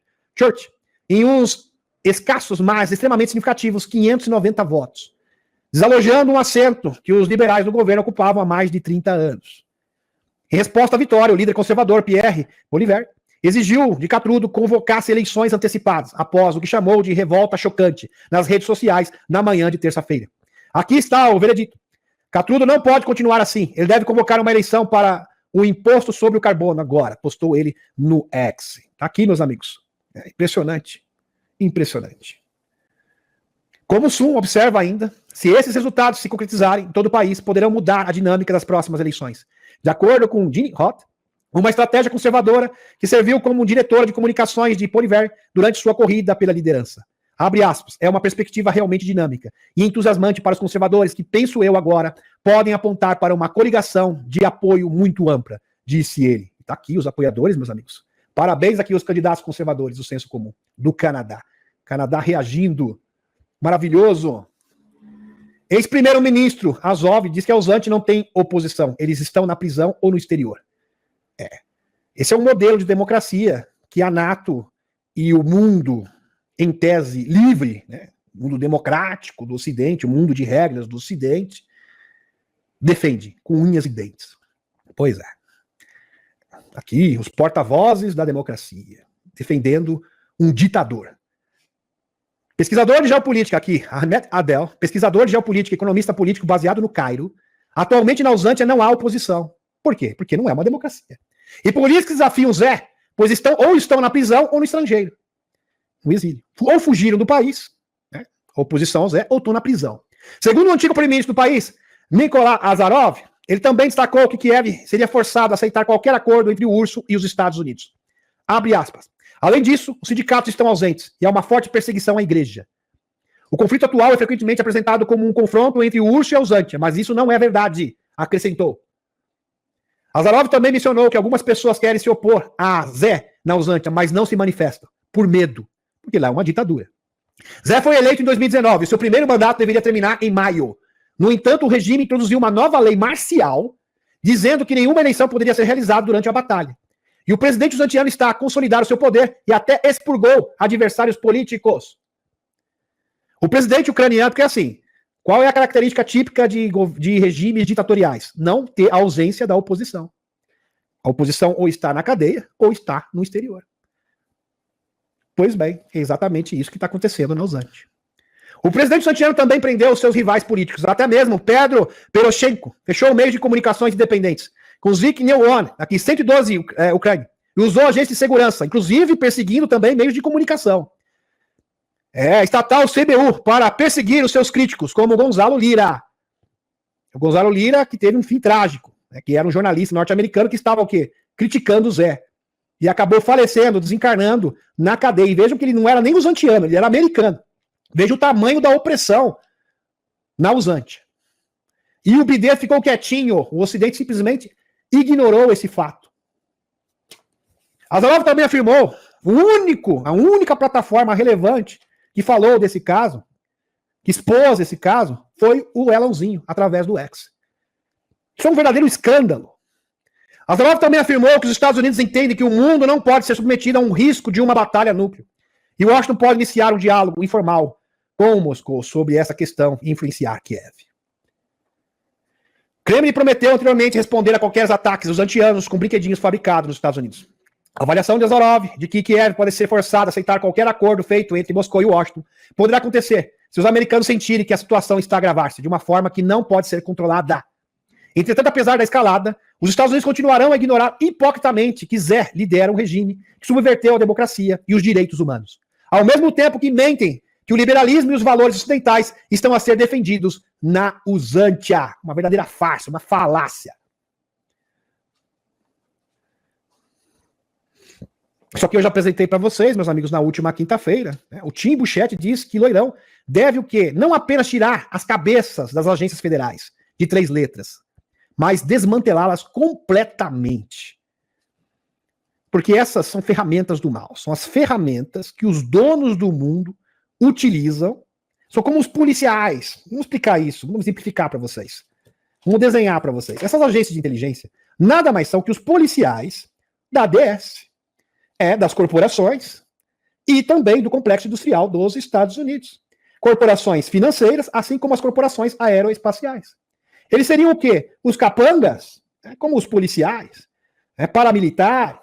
em uns escassos, mas extremamente significativos 590 votos, desalojando um assento que os liberais do governo ocupavam há mais de 30 anos. Em resposta à vitória, o líder conservador Pierre Poilievre exigiu de Catrudo convocasse eleições antecipadas, após o que chamou de revolta chocante nas redes sociais na manhã de terça-feira. Aqui está o veredito. Catrudo não pode continuar assim. Ele deve convocar uma eleição para o imposto sobre o carbono agora, postou ele no X. Tá aqui, meus amigos. É impressionante. Impressionante. Como o Sum observa ainda, se esses resultados se concretizarem em todo o país, poderão mudar a dinâmica das próximas eleições. De acordo com Ginny Roth, uma estratégia conservadora que serviu como diretora de comunicações de Poilievre durante sua corrida pela liderança. Abre aspas, é uma perspectiva realmente dinâmica e entusiasmante para os conservadores que, penso eu agora, podem apontar para uma coligação de apoio muito ampla, disse ele. Está aqui os apoiadores, meus amigos. Parabéns aqui aos candidatos conservadores do senso comum, do Canadá. Canadá reagindo. Maravilhoso. Ex-primeiro-ministro Azov diz que a Ausante não tem oposição. Eles estão na prisão ou no exterior. Esse é um modelo de democracia que a NATO e o mundo, em tese livre, né, mundo democrático do Ocidente, o mundo de regras do Ocidente, defende com unhas e dentes. Pois é. Aqui, os porta-vozes da democracia, defendendo um ditador. Pesquisador de geopolítica aqui, Ahmet Adel, pesquisador de geopolítica, economista político baseado no Cairo. Atualmente na Uzântia não há oposição. Por quê? Porque não é uma democracia. E por isso que desafiam o Zé, pois estão na prisão ou no estrangeiro, no exílio. Ou fugiram do país, né? Oposição ao Zé, ou estão na prisão. Segundo o antigo primeiro-ministro do país, Nikolai Azarov, ele também destacou que Kiev seria forçado a aceitar qualquer acordo entre o URSS e os Estados Unidos. Abre aspas. Além disso, os sindicatos estão ausentes e há uma forte perseguição à igreja. O conflito atual é frequentemente apresentado como um confronto entre o URSS e a Uzântia, mas isso não é verdade, acrescentou. Azarov também mencionou que algumas pessoas querem se opor a Zé na Uzântia, mas não se manifestam, por medo, porque lá é uma ditadura. Zé foi eleito em 2019 e seu primeiro mandato deveria terminar em maio. No entanto, o regime introduziu uma nova lei marcial, dizendo que nenhuma eleição poderia ser realizada durante a batalha. E o presidente uzantiano está a consolidar o seu poder e até expurgou adversários políticos. O presidente ucraniano, porque assim, qual é a característica típica de regimes ditatoriais? Não ter a ausência da oposição. A oposição ou está na cadeia ou está no exterior. Pois bem, é exatamente isso que está acontecendo na Uzântia. O presidente uzantiano também prendeu os seus rivais políticos, até mesmo Pedro Poroshenko, fechou o meio de comunicações independentes, com Zik Neon, aqui 112 Ucrânia, e usou agências de segurança, inclusive perseguindo também meios de comunicação. Estatal CBU, para perseguir os seus críticos, como Gonzalo Lira. O Gonzalo Lira, que teve um fim trágico, que era um jornalista norte-americano que estava o quê? Criticando o Zé. E acabou falecendo, desencarnando na cadeia. E vejam que ele não era nem uzantiano, ele era americano. Veja o tamanho da opressão na Uzântia. E o BD ficou quietinho, o Ocidente simplesmente ignorou esse fato. Azarov também afirmou, a única plataforma relevante que falou desse caso, que expôs esse caso, foi o Elãozinho, através do X. Isso é um verdadeiro escândalo. Azarov também afirmou que os Estados Unidos entendem que o mundo não pode ser submetido a um risco de uma batalha núclea. E Washington pode iniciar um diálogo informal com Moscou sobre essa questão e influenciar Kiev. Kremlin prometeu anteriormente responder a qualquer ataques uzantianos com brinquedinhos fabricados nos Estados Unidos. A avaliação de Azarov de que Kiev pode ser forçada a aceitar qualquer acordo feito entre Moscou e Washington poderá acontecer se os americanos sentirem que a situação está a agravar-se de uma forma que não pode ser controlada. Entretanto, apesar da escalada, os Estados Unidos continuarão a ignorar hipocritamente que Zé lidera um regime que subverteu a democracia e os direitos humanos. Ao mesmo tempo que mentem que o liberalismo e os valores ocidentais estão a ser defendidos na Uzântia. Uma verdadeira farsa, uma falácia. Só que eu já apresentei para vocês, meus amigos, na última quinta-feira. O Tim Buchete diz que Loirão deve o quê? Não apenas tirar as cabeças das agências federais de 3 letras, mas desmantelá-las completamente. Porque essas são ferramentas do mal. São as ferramentas que os donos do mundo utilizam. São como os policiais. Vamos explicar isso. Vamos simplificar para vocês. Vamos desenhar para vocês. Essas agências de inteligência nada mais são que os policiais da ADS, das corporações e também do complexo industrial dos Estados Unidos. Corporações financeiras, assim como as corporações aeroespaciais. Eles seriam o quê? Os capangas, como os policiais, paramilitares,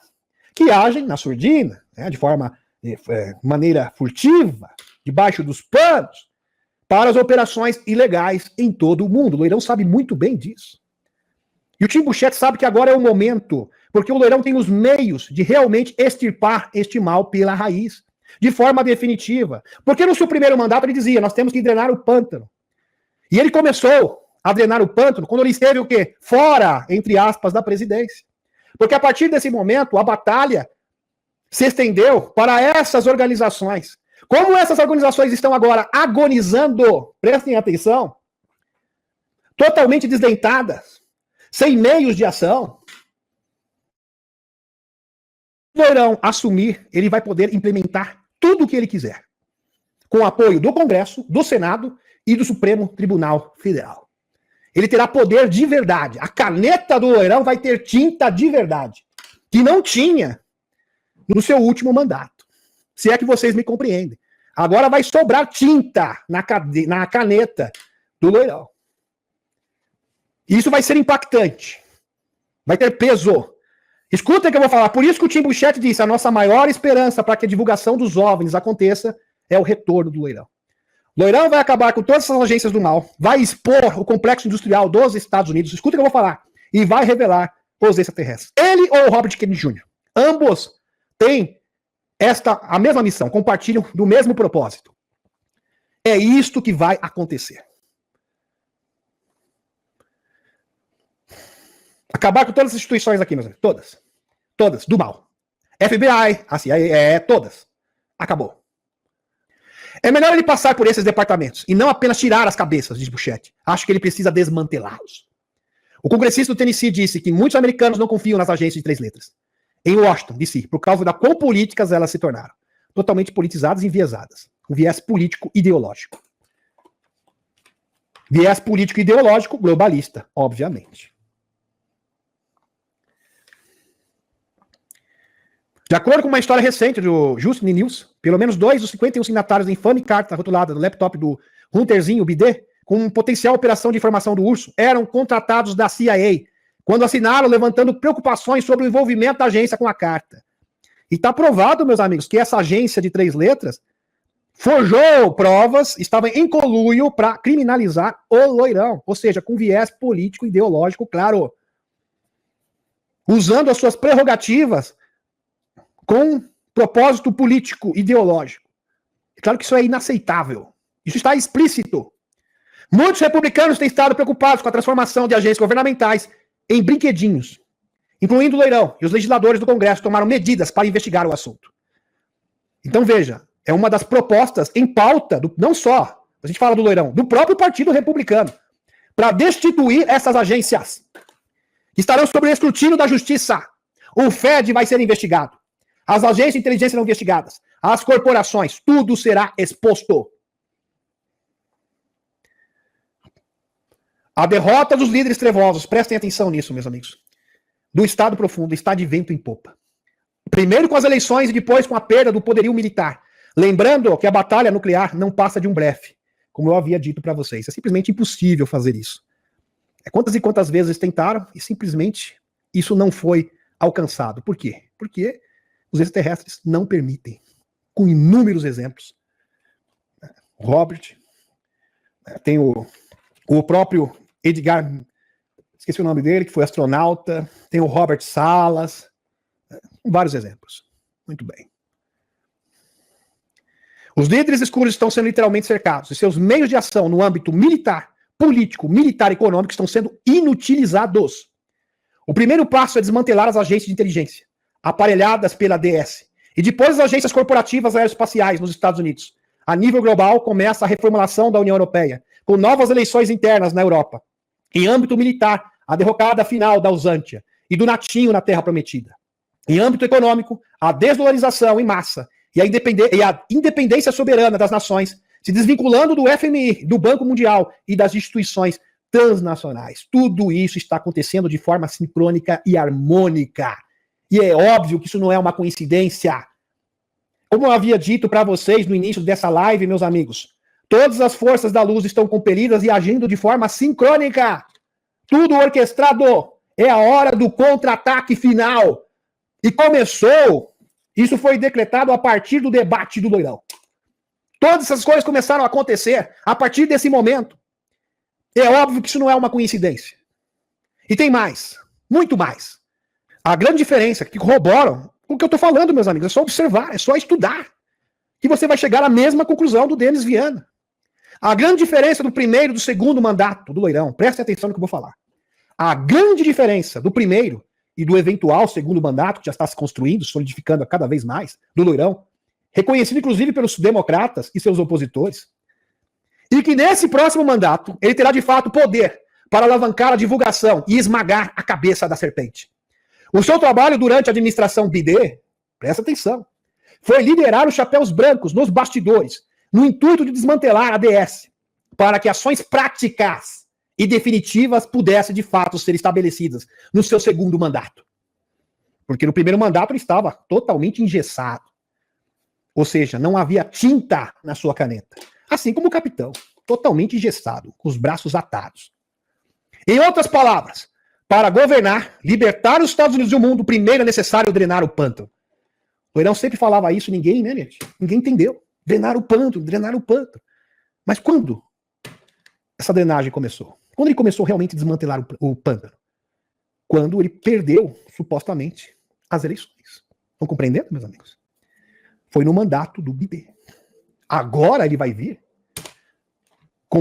que agem na surdina, de maneira furtiva, debaixo dos panos, para as operações ilegais em todo o mundo. O Loirão sabe muito bem disso. E o Tim Buchete sabe que agora é o momento, porque o Loirão tem os meios de realmente extirpar este mal pela raiz, de forma definitiva. Porque no seu primeiro mandato ele dizia, nós temos que drenar o pântano. E ele começou a drenar o pântano quando ele esteve o quê? Fora, entre aspas, da presidência. Porque a partir desse momento, a batalha se estendeu para essas organizações. Como essas organizações estão agora agonizando, prestem atenção, totalmente desdentadas, sem meios de ação, o Loirão assumir, ele vai poder implementar tudo o que ele quiser, com o apoio do Congresso, do Senado e do Supremo Tribunal Federal. Ele terá poder de verdade. A caneta do Loirão vai ter tinta de verdade, que não tinha no seu último mandato. Se é que vocês me compreendem. Agora vai sobrar tinta na caneta do Loirão. Isso vai ser impactante. Vai ter peso. Escuta o que eu vou falar. Por isso que o Tim Burchett disse, a nossa maior esperança para que a divulgação dos OVNIs aconteça é o retorno do Loirão. Loirão vai acabar com todas essas agências do mal, vai expor o complexo industrial dos Estados Unidos, escuta o que eu vou falar, e vai revelar os extraterrestres. Ele ou o Robert Kennedy Jr. Ambos têm a mesma missão, compartilham do mesmo propósito. É isto que vai acontecer. Acabar com todas as instituições aqui, meus amigos. Todas. Todas, do mal. FBI, a CIA, todas. Acabou. É melhor ele passar por esses departamentos e não apenas tirar as cabeças, diz Burchett. Acho que ele precisa desmantelá-los. O congressista do Tennessee disse que muitos americanos não confiam nas agências de 3 letras. Em Washington, D.C., por causa da quão políticas elas se tornaram. Totalmente politizadas e enviesadas. Um viés político ideológico. Viés político ideológico globalista, obviamente. De acordo com uma história recente do Justin News, pelo menos 2 dos 51 signatários da infame carta rotulada no laptop do Hunterzinho Bidet, com potencial operação de informação do urso, eram contratados da CIA, quando assinaram levantando preocupações sobre o envolvimento da agência com a carta. E está provado, meus amigos, que essa agência de 3 letras forjou provas, estava em conluio para criminalizar o Loirão, ou seja, com viés político ideológico, claro. Usando as suas prerrogativas com propósito político, ideológico. É claro que isso é inaceitável. Isso está explícito. Muitos republicanos têm estado preocupados com a transformação de agências governamentais em brinquedinhos, incluindo o Loirão, e os legisladores do Congresso tomaram medidas para investigar o assunto. Então veja, é uma das propostas em pauta, não só, a gente fala do Loirão, do próprio Partido Republicano, para destituir essas agências, que estarão sob o escrutínio da Justiça. O FED vai ser investigado. As agências de inteligência serão investigadas. As corporações, tudo será exposto. A derrota dos líderes trevosos, prestem atenção nisso, meus amigos, do Estado profundo está de vento em popa. Primeiro com as eleições e depois com a perda do poderio militar. Lembrando que a batalha nuclear não passa de um blefe, como eu havia dito para vocês. É simplesmente impossível fazer isso. Quantas e quantas vezes tentaram e simplesmente isso não foi alcançado. Por quê? Porque os extraterrestres não permitem. Com inúmeros exemplos. Robert, tem o próprio Edgar, esqueci o nome dele, que foi astronauta, tem o Robert Salas, vários exemplos. Muito bem. Os líderes escuros estão sendo literalmente cercados, e seus meios de ação no âmbito militar, político, militar e econômico estão sendo inutilizados. O primeiro passo é desmantelar as agências de inteligência, aparelhadas pela DS, e depois as agências corporativas aeroespaciais nos Estados Unidos. A nível global, começa a reformulação da União Europeia, com novas eleições internas na Europa. Em âmbito militar, a derrocada final da Usantia e do Natinho na Terra Prometida. Em âmbito econômico, a desdolarização em massa e a independência soberana das nações, se desvinculando do FMI, do Banco Mundial e das instituições transnacionais. Tudo isso está acontecendo de forma sincrônica e harmônica. E é óbvio que isso não é uma coincidência. Como eu havia dito para vocês no início dessa live, meus amigos, todas as forças da luz estão compelidas e agindo de forma sincrônica. Tudo orquestrado. É a hora do contra-ataque final. E começou, isso foi decretado a partir do debate do Loirão. Todas essas coisas começaram a acontecer a partir desse momento. É óbvio que isso não é uma coincidência. E tem mais, muito mais. A grande diferença que corroboram o que eu estou falando, meus amigos, é só observar, é só estudar, que você vai chegar à mesma conclusão do Denis Viana. A grande diferença do primeiro e do segundo mandato do Loirão, prestem atenção no que eu vou falar. A grande diferença do primeiro e do eventual segundo mandato, que já está se construindo, solidificando cada vez mais, do Loirão, reconhecido inclusive pelos democratas e seus opositores, e que nesse próximo mandato ele terá de fato poder para alavancar a divulgação e esmagar a cabeça da serpente. O seu trabalho durante a administração Bidet, presta atenção, foi liderar os chapéus brancos nos bastidores, no intuito de desmantelar a DS, para que ações práticas e definitivas pudessem de fato ser estabelecidas no seu segundo mandato. Porque no primeiro mandato ele estava totalmente engessado. Ou seja, não havia tinta na sua caneta. Assim como o capitão, totalmente engessado, com os braços atados. Em outras palavras, para governar, libertar os Estados Unidos do mundo, primeiro é necessário drenar o pântano. O Loirão sempre falava isso, ninguém, né, gente? Ninguém entendeu. Drenar o pântano, drenar o pântano. Mas quando essa drenagem começou? Quando ele começou realmente a desmantelar o pântano? Quando ele perdeu, supostamente, as eleições. Estão compreendendo, meus amigos? Foi no mandato do Bibi. Agora ele vai vir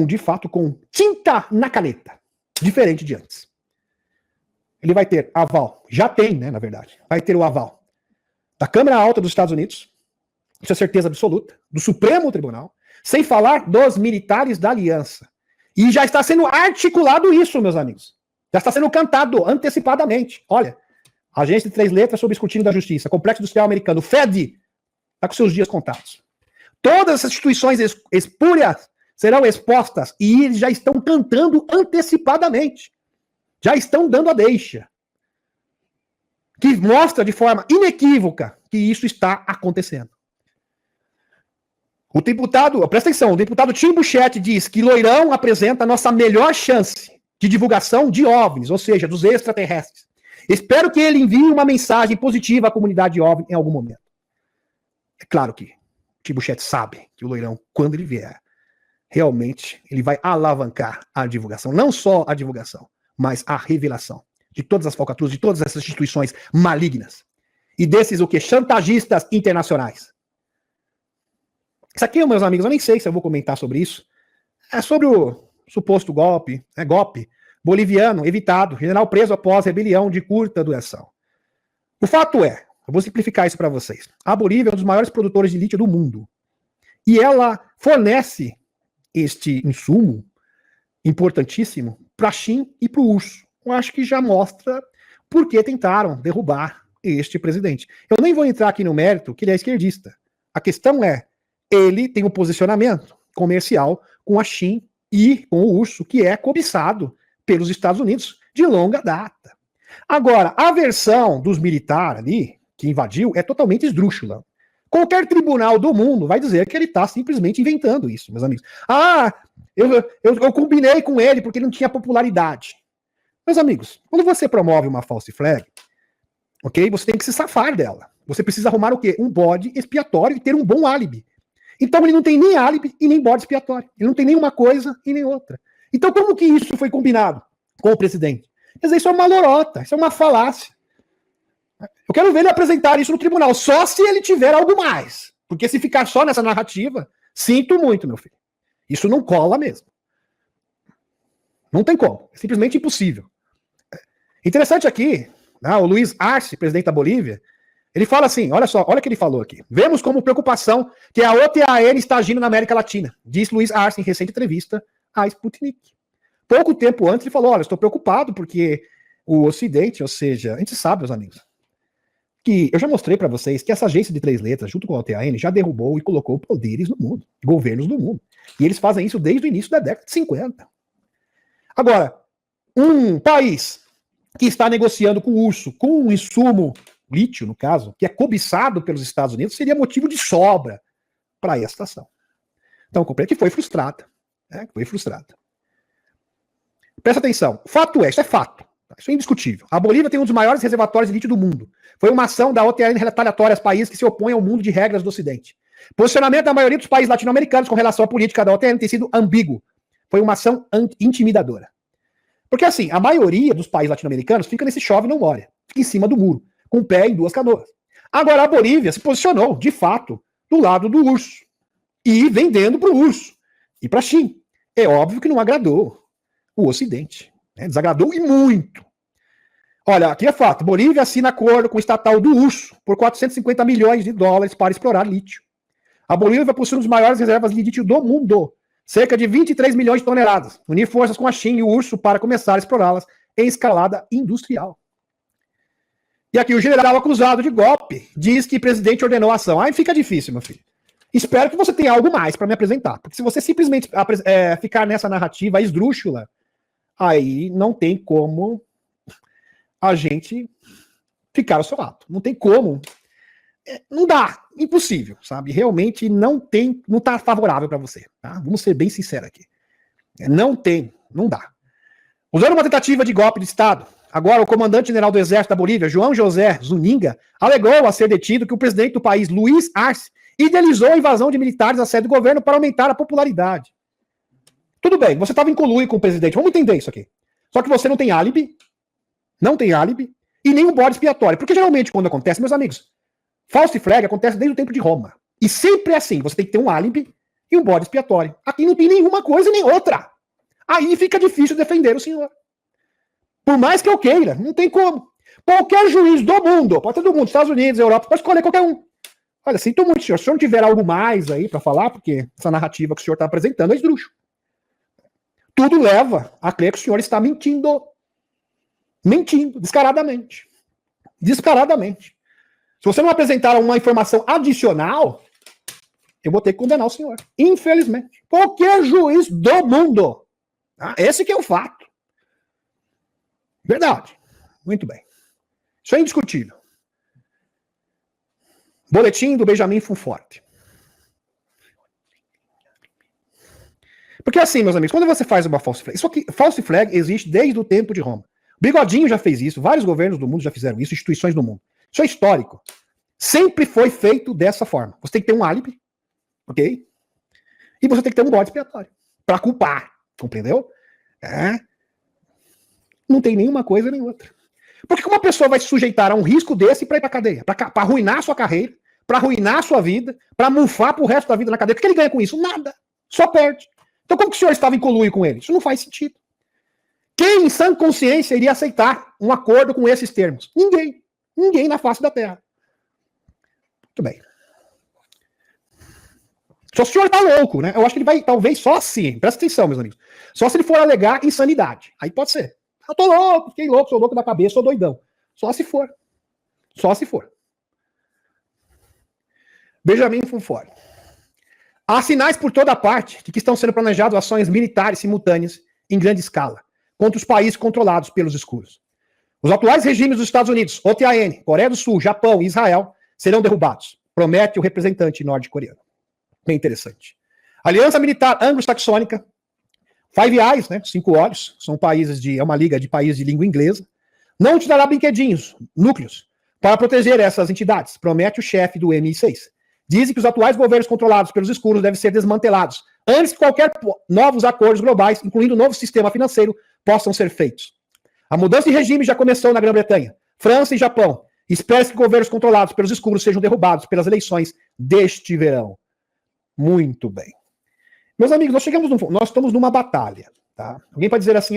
de fato, com tinta na caneta. Diferente de antes. Ele vai ter aval. Já tem, né, na verdade. Vai ter o aval da Câmara Alta dos Estados Unidos. Isso é certeza absoluta. Do Supremo Tribunal. Sem falar dos militares da aliança. E já está sendo articulado isso, meus amigos. Já está sendo cantado antecipadamente. Olha, Agência de 3 letras sob escrutínio da Justiça, Complexo Industrial Americano, FED, está com seus dias contados. Todas essas instituições espúrias serão expostas e eles já estão cantando antecipadamente. Já estão dando a deixa. Que mostra de forma inequívoca que isso está acontecendo. O deputado, presta atenção, o deputado Tim Buchete diz que Loirão apresenta a nossa melhor chance de divulgação de OVNIs, ou seja, dos extraterrestres. Espero que ele envie uma mensagem positiva à comunidade OVNI em algum momento. É claro que o Tim Buchete sabe que o Loirão, quando ele vier, realmente ele vai alavancar a divulgação. Não só a divulgação, mas a revelação de todas as falcatruas, de todas essas instituições malignas. E desses, o quê? Chantagistas internacionais. Isso aqui, meus amigos, eu nem sei se eu vou comentar sobre isso. É sobre o suposto golpe boliviano evitado, general preso após rebelião de curta duração. O fato é, eu vou simplificar isso para vocês. A Bolívia é um dos maiores produtores de lítio do mundo. E ela fornece este insumo importantíssimo para a China e para o urso. Eu acho que já mostra por que tentaram derrubar este presidente. Eu nem vou entrar aqui no mérito que ele é esquerdista. A questão é, ele tem um posicionamento comercial com a China e com o urso, que é cobiçado pelos Estados Unidos de longa data. Agora, a versão dos militares ali, que invadiu, é totalmente esdrúxula. Qualquer tribunal do mundo vai dizer que ele está simplesmente inventando isso, meus amigos. Eu combinei com ele porque ele não tinha popularidade. Meus amigos, quando você promove uma false flag, ok, você tem que se safar dela. Você precisa arrumar o quê? Um bode expiatório e ter um bom álibi. Então ele não tem nem álibi e nem bode expiatório. Ele não tem nem uma coisa e nem outra. Então como que isso foi combinado com o presidente? Quer dizer, isso é uma lorota, isso é uma falácia. Eu quero ver ele apresentar isso no tribunal, só se ele tiver algo mais. Porque se ficar só nessa narrativa, sinto muito, meu filho. Isso não cola mesmo. Não tem como. É simplesmente impossível. Interessante aqui, né, o Luiz Arce, presidente da Bolívia, ele fala assim, olha só, olha o que ele falou aqui. Vemos como preocupação que a OTAN está agindo na América Latina, disse Luiz Arce em recente entrevista à Sputnik. Pouco tempo antes ele falou, olha, estou preocupado porque o Ocidente, ou seja, a gente sabe, meus amigos, que eu já mostrei para vocês que essa agência de 3 letras, junto com a OTAN, já derrubou e colocou poderes no mundo, governos no mundo. E eles fazem isso desde o início da década de 50. Agora, um país que está negociando com o urso, com um insumo, lítio no caso, que é cobiçado pelos Estados Unidos, seria motivo de sobra para esta ação. Então, compreendo que foi frustrada. Né? Foi frustrada. Presta atenção. Fato é, isso é fato. Isso é indiscutível. A Bolívia tem um dos maiores reservatórios de lítio do mundo. Foi uma ação da OTAN retaliatória aos países que se opõem ao mundo de regras do Ocidente. Posicionamento da maioria dos países latino-americanos com relação à política da OTAN tem sido ambíguo. Foi uma ação intimidadora. Porque assim, a maioria dos países latino-americanos fica nesse chove e não molha. Fica em cima do muro, com o pé em 2 canoas. Agora a Bolívia se posicionou, de fato, do lado do urso. E vendendo para o urso. E para a China. É óbvio que não agradou o Ocidente. Né? Desagradou e muito. Olha, aqui é fato. Bolívia assina acordo com o estatal do urso por 450 milhões de dólares para explorar lítio. A Bolívia possui uma das maiores reservas de lítio do mundo. Cerca de 23 milhões de toneladas. Unir forças com a China e o urso para começar a explorá-las em escalada industrial. E aqui o general acusado de golpe diz que o presidente ordenou a ação. Aí fica difícil, meu filho. Espero que você tenha algo mais para me apresentar. Porque se você simplesmente ficar nessa narrativa esdrúxula, aí não tem como a gente ficar ao seu lado. Não tem como Não dá, impossível, sabe? Realmente não tá favorável para você, tá? Vamos ser bem sinceros aqui. Não dá. Usando uma tentativa de golpe de Estado, agora o comandante-general do Exército da Bolívia, João José Zuninga, alegou a ser detido que o presidente do país, Luiz Arce, idealizou a invasão de militares à sede do governo para aumentar a popularidade. Tudo bem, você estava em conluio com o presidente, vamos entender isso aqui. Só que você não tem álibi, e nem um bode expiatório. Porque geralmente quando acontece, meus amigos, false flag acontece desde o tempo de Roma. E sempre é assim, você tem que ter um álibi e um bode expiatório. Aqui não tem nenhuma coisa nem outra. Aí fica difícil defender o senhor. Por mais que eu queira, não tem como. Qualquer juiz do mundo, pode ser do mundo, Estados Unidos, Europa, pode escolher qualquer um. Olha, sinto muito, senhor. Se o senhor não tiver algo mais aí para falar, porque essa narrativa que o senhor está apresentando é esdrúxo. Tudo leva a crer que o senhor está mentindo. Mentindo, descaradamente. Descaradamente. Se você não apresentar uma informação adicional, eu vou ter que condenar o senhor. Infelizmente. Qualquer juiz do mundo. Tá? Esse que é o fato. Verdade. Muito bem. Isso é indiscutível. Boletim do Benjamin Fonforte. Porque assim, meus amigos, quando você faz uma false flag, isso aqui, false flag existe desde o tempo de Roma. Bigodinho já fez isso, vários governos do mundo já fizeram isso, instituições do mundo. Isso é histórico. Sempre foi feito dessa forma. Você tem que ter um álibi, ok? E você tem que ter um bode expiatório para culpar, compreendeu? Não tem nenhuma coisa nem outra. Porque como uma pessoa vai se sujeitar a um risco desse para ir para cadeia? Para arruinar a sua carreira, para arruinar a sua vida, para mufar pro resto da vida na cadeia. O que ele ganha com isso? Nada. Só perde. Então como que o senhor estava em conluio com ele? Isso não faz sentido. Quem em sã consciência iria aceitar um acordo com esses termos? Ninguém. Ninguém na face da Terra. Muito bem. Só se o senhor tá louco, né? Eu acho que ele vai, talvez, só assim. Presta atenção, meus amigos. Só se ele for alegar insanidade. Aí pode ser. Eu tô louco, fiquei louco, sou louco da cabeça, sou doidão. Só se for. Só se for. Benjamin Fonfort. Há sinais por toda parte de que estão sendo planejadas ações militares simultâneas em grande escala contra os países controlados pelos escuros. Os atuais regimes dos Estados Unidos, OTAN, Coreia do Sul, Japão e Israel serão derrubados, promete o representante norte-coreano. Bem interessante. Aliança Militar Anglo-Saxônica, Five Eyes, né, 5 olhos, são países é uma liga de países de língua inglesa, não utilizará brinquedinhos, núcleos, para proteger essas entidades, promete o chefe do MI6. Dizem que os atuais governos controlados pelos escuros devem ser desmantelados antes que qualquer novos acordos globais, incluindo um novo sistema financeiro, possam ser feitos. A mudança de regime já começou na Grã-Bretanha, França e Japão. Espera-se que governos controlados pelos escuros sejam derrubados pelas eleições deste verão. Muito bem. Meus amigos, nós estamos numa batalha. Tá? Alguém pode dizer assim,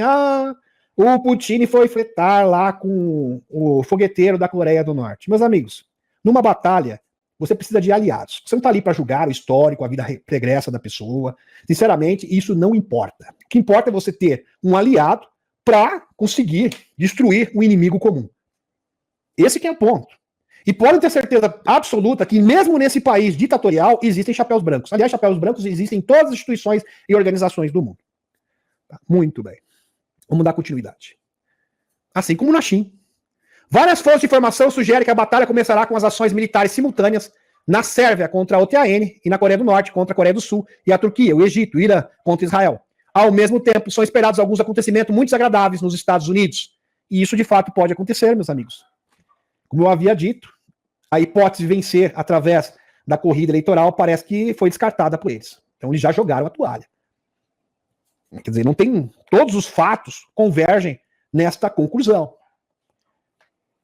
o Putin foi fretar lá com o fogueteiro da Coreia do Norte. Meus amigos, numa batalha, você precisa de aliados. Você não está ali para julgar o histórico, a vida pregressa da pessoa. Sinceramente, isso não importa. O que importa é você ter um aliado para conseguir destruir um inimigo comum. Esse que é o ponto. E podem ter certeza absoluta que mesmo nesse país ditatorial existem chapéus brancos. Aliás, chapéus brancos existem em todas as instituições e organizações do mundo. Tá? Muito bem. Vamos dar continuidade. Assim como na China. Várias fontes de informação sugerem que a batalha começará com as ações militares simultâneas na Sérvia contra a OTAN e na Coreia do Norte contra a Coreia do Sul e a Turquia, o Egito, o Irã contra Israel. Ao mesmo tempo, são esperados alguns acontecimentos muito desagradáveis nos Estados Unidos. E isso, de fato, pode acontecer, meus amigos. Como eu havia dito, a hipótese de vencer através da corrida eleitoral parece que foi descartada por eles. Então, eles já jogaram a toalha. Quer dizer, não tem... Todos os fatos convergem nesta conclusão.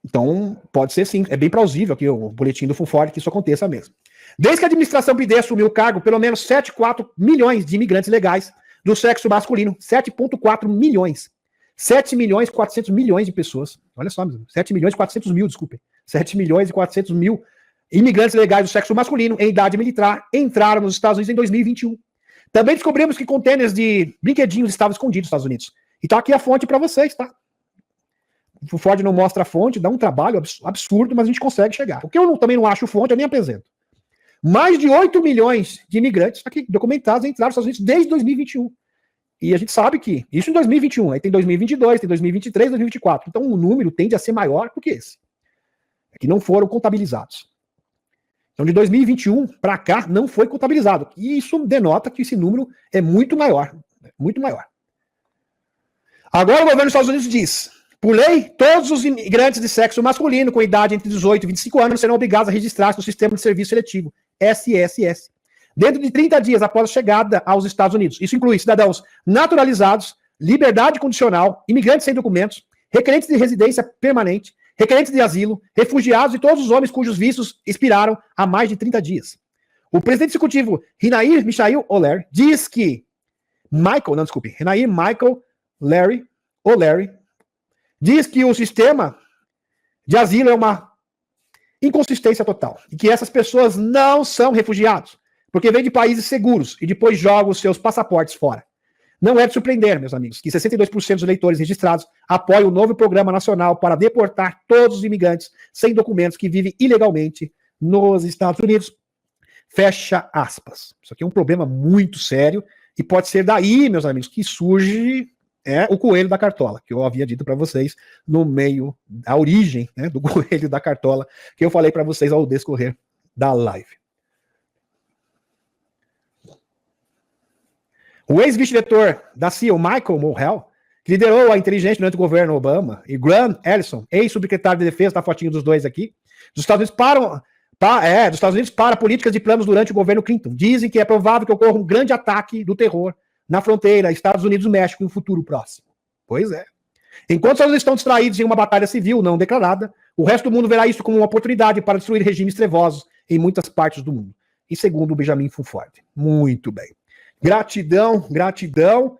Então, pode ser sim, é bem plausível que o boletim do Fonfort que isso aconteça mesmo. Desde que a administração Biden assumiu o cargo, pelo menos 7,4 milhões de imigrantes legais do sexo masculino, 7,4 milhões. 7 milhões e 400 milhões de pessoas. Olha só, 7 milhões e 400 mil, desculpem. 7 milhões e 400 mil imigrantes legais do sexo masculino em idade militar entraram nos Estados Unidos em 2021. Também descobrimos que contêineres de brinquedinhos estavam escondidos nos Estados Unidos. E tá aqui a fonte para vocês, tá? O Ford não mostra a fonte, dá um trabalho absurdo, mas a gente consegue chegar. O que eu também não acho fonte, eu nem apresento. Mais de 8 milhões de imigrantes aqui documentados entraram nos Estados Unidos desde 2021. E a gente sabe que isso em 2021, aí tem 2022, tem 2023, 2024. Então o número tende a ser maior do que esse. É que não foram contabilizados. Então, de 2021 para cá, não foi contabilizado. E isso denota que esse número é muito maior. Muito maior. Agora o governo dos Estados Unidos diz, por lei, todos os imigrantes de sexo masculino com idade entre 18 e 25 anos serão obrigados a registrar-se no Sistema de Serviço Seletivo, SSS, dentro de 30 dias após a chegada aos Estados Unidos. Isso inclui cidadãos naturalizados, liberdade condicional, imigrantes sem documentos, requerentes de residência permanente, requerentes de asilo, refugiados e todos os homens cujos vistos expiraram há mais de 30 dias. O presidente executivo Renair Michael O'Leary diz que Renair Michael O'Leary diz que o sistema de asilo é uma inconsistência total e que essas pessoas não são refugiados, porque vêm de países seguros e depois jogam os seus passaportes fora. Não é de surpreender, meus amigos, que 62% dos eleitores registrados apoiam o novo programa nacional para deportar todos os imigrantes sem documentos que vivem ilegalmente nos Estados Unidos. Fecha aspas. Isso aqui é um problema muito sério e pode ser daí, meus amigos, que surge o coelho da cartola, que eu havia dito para vocês no meio, a origem, né, do coelho da cartola, que eu falei para vocês ao decorrer da live. O ex-vice-diretor da CIA, Michael Mulhall, que liderou a inteligência durante o governo Obama, e Grant Ellison, ex-subsecretário de defesa, tá a fotinho dos dois aqui, dos Estados Unidos para políticas de planos durante o governo Clinton. Dizem que é provável que ocorra um grande ataque do terror na fronteira Estados Unidos-México em um futuro próximo. Pois é. Enquanto os Estados Unidos estão distraídos em uma batalha civil não declarada, o resto do mundo verá isso como uma oportunidade para destruir regimes trevosos em muitas partes do mundo. E segundo o Benjamin Fulford. Muito bem. Gratidão, gratidão.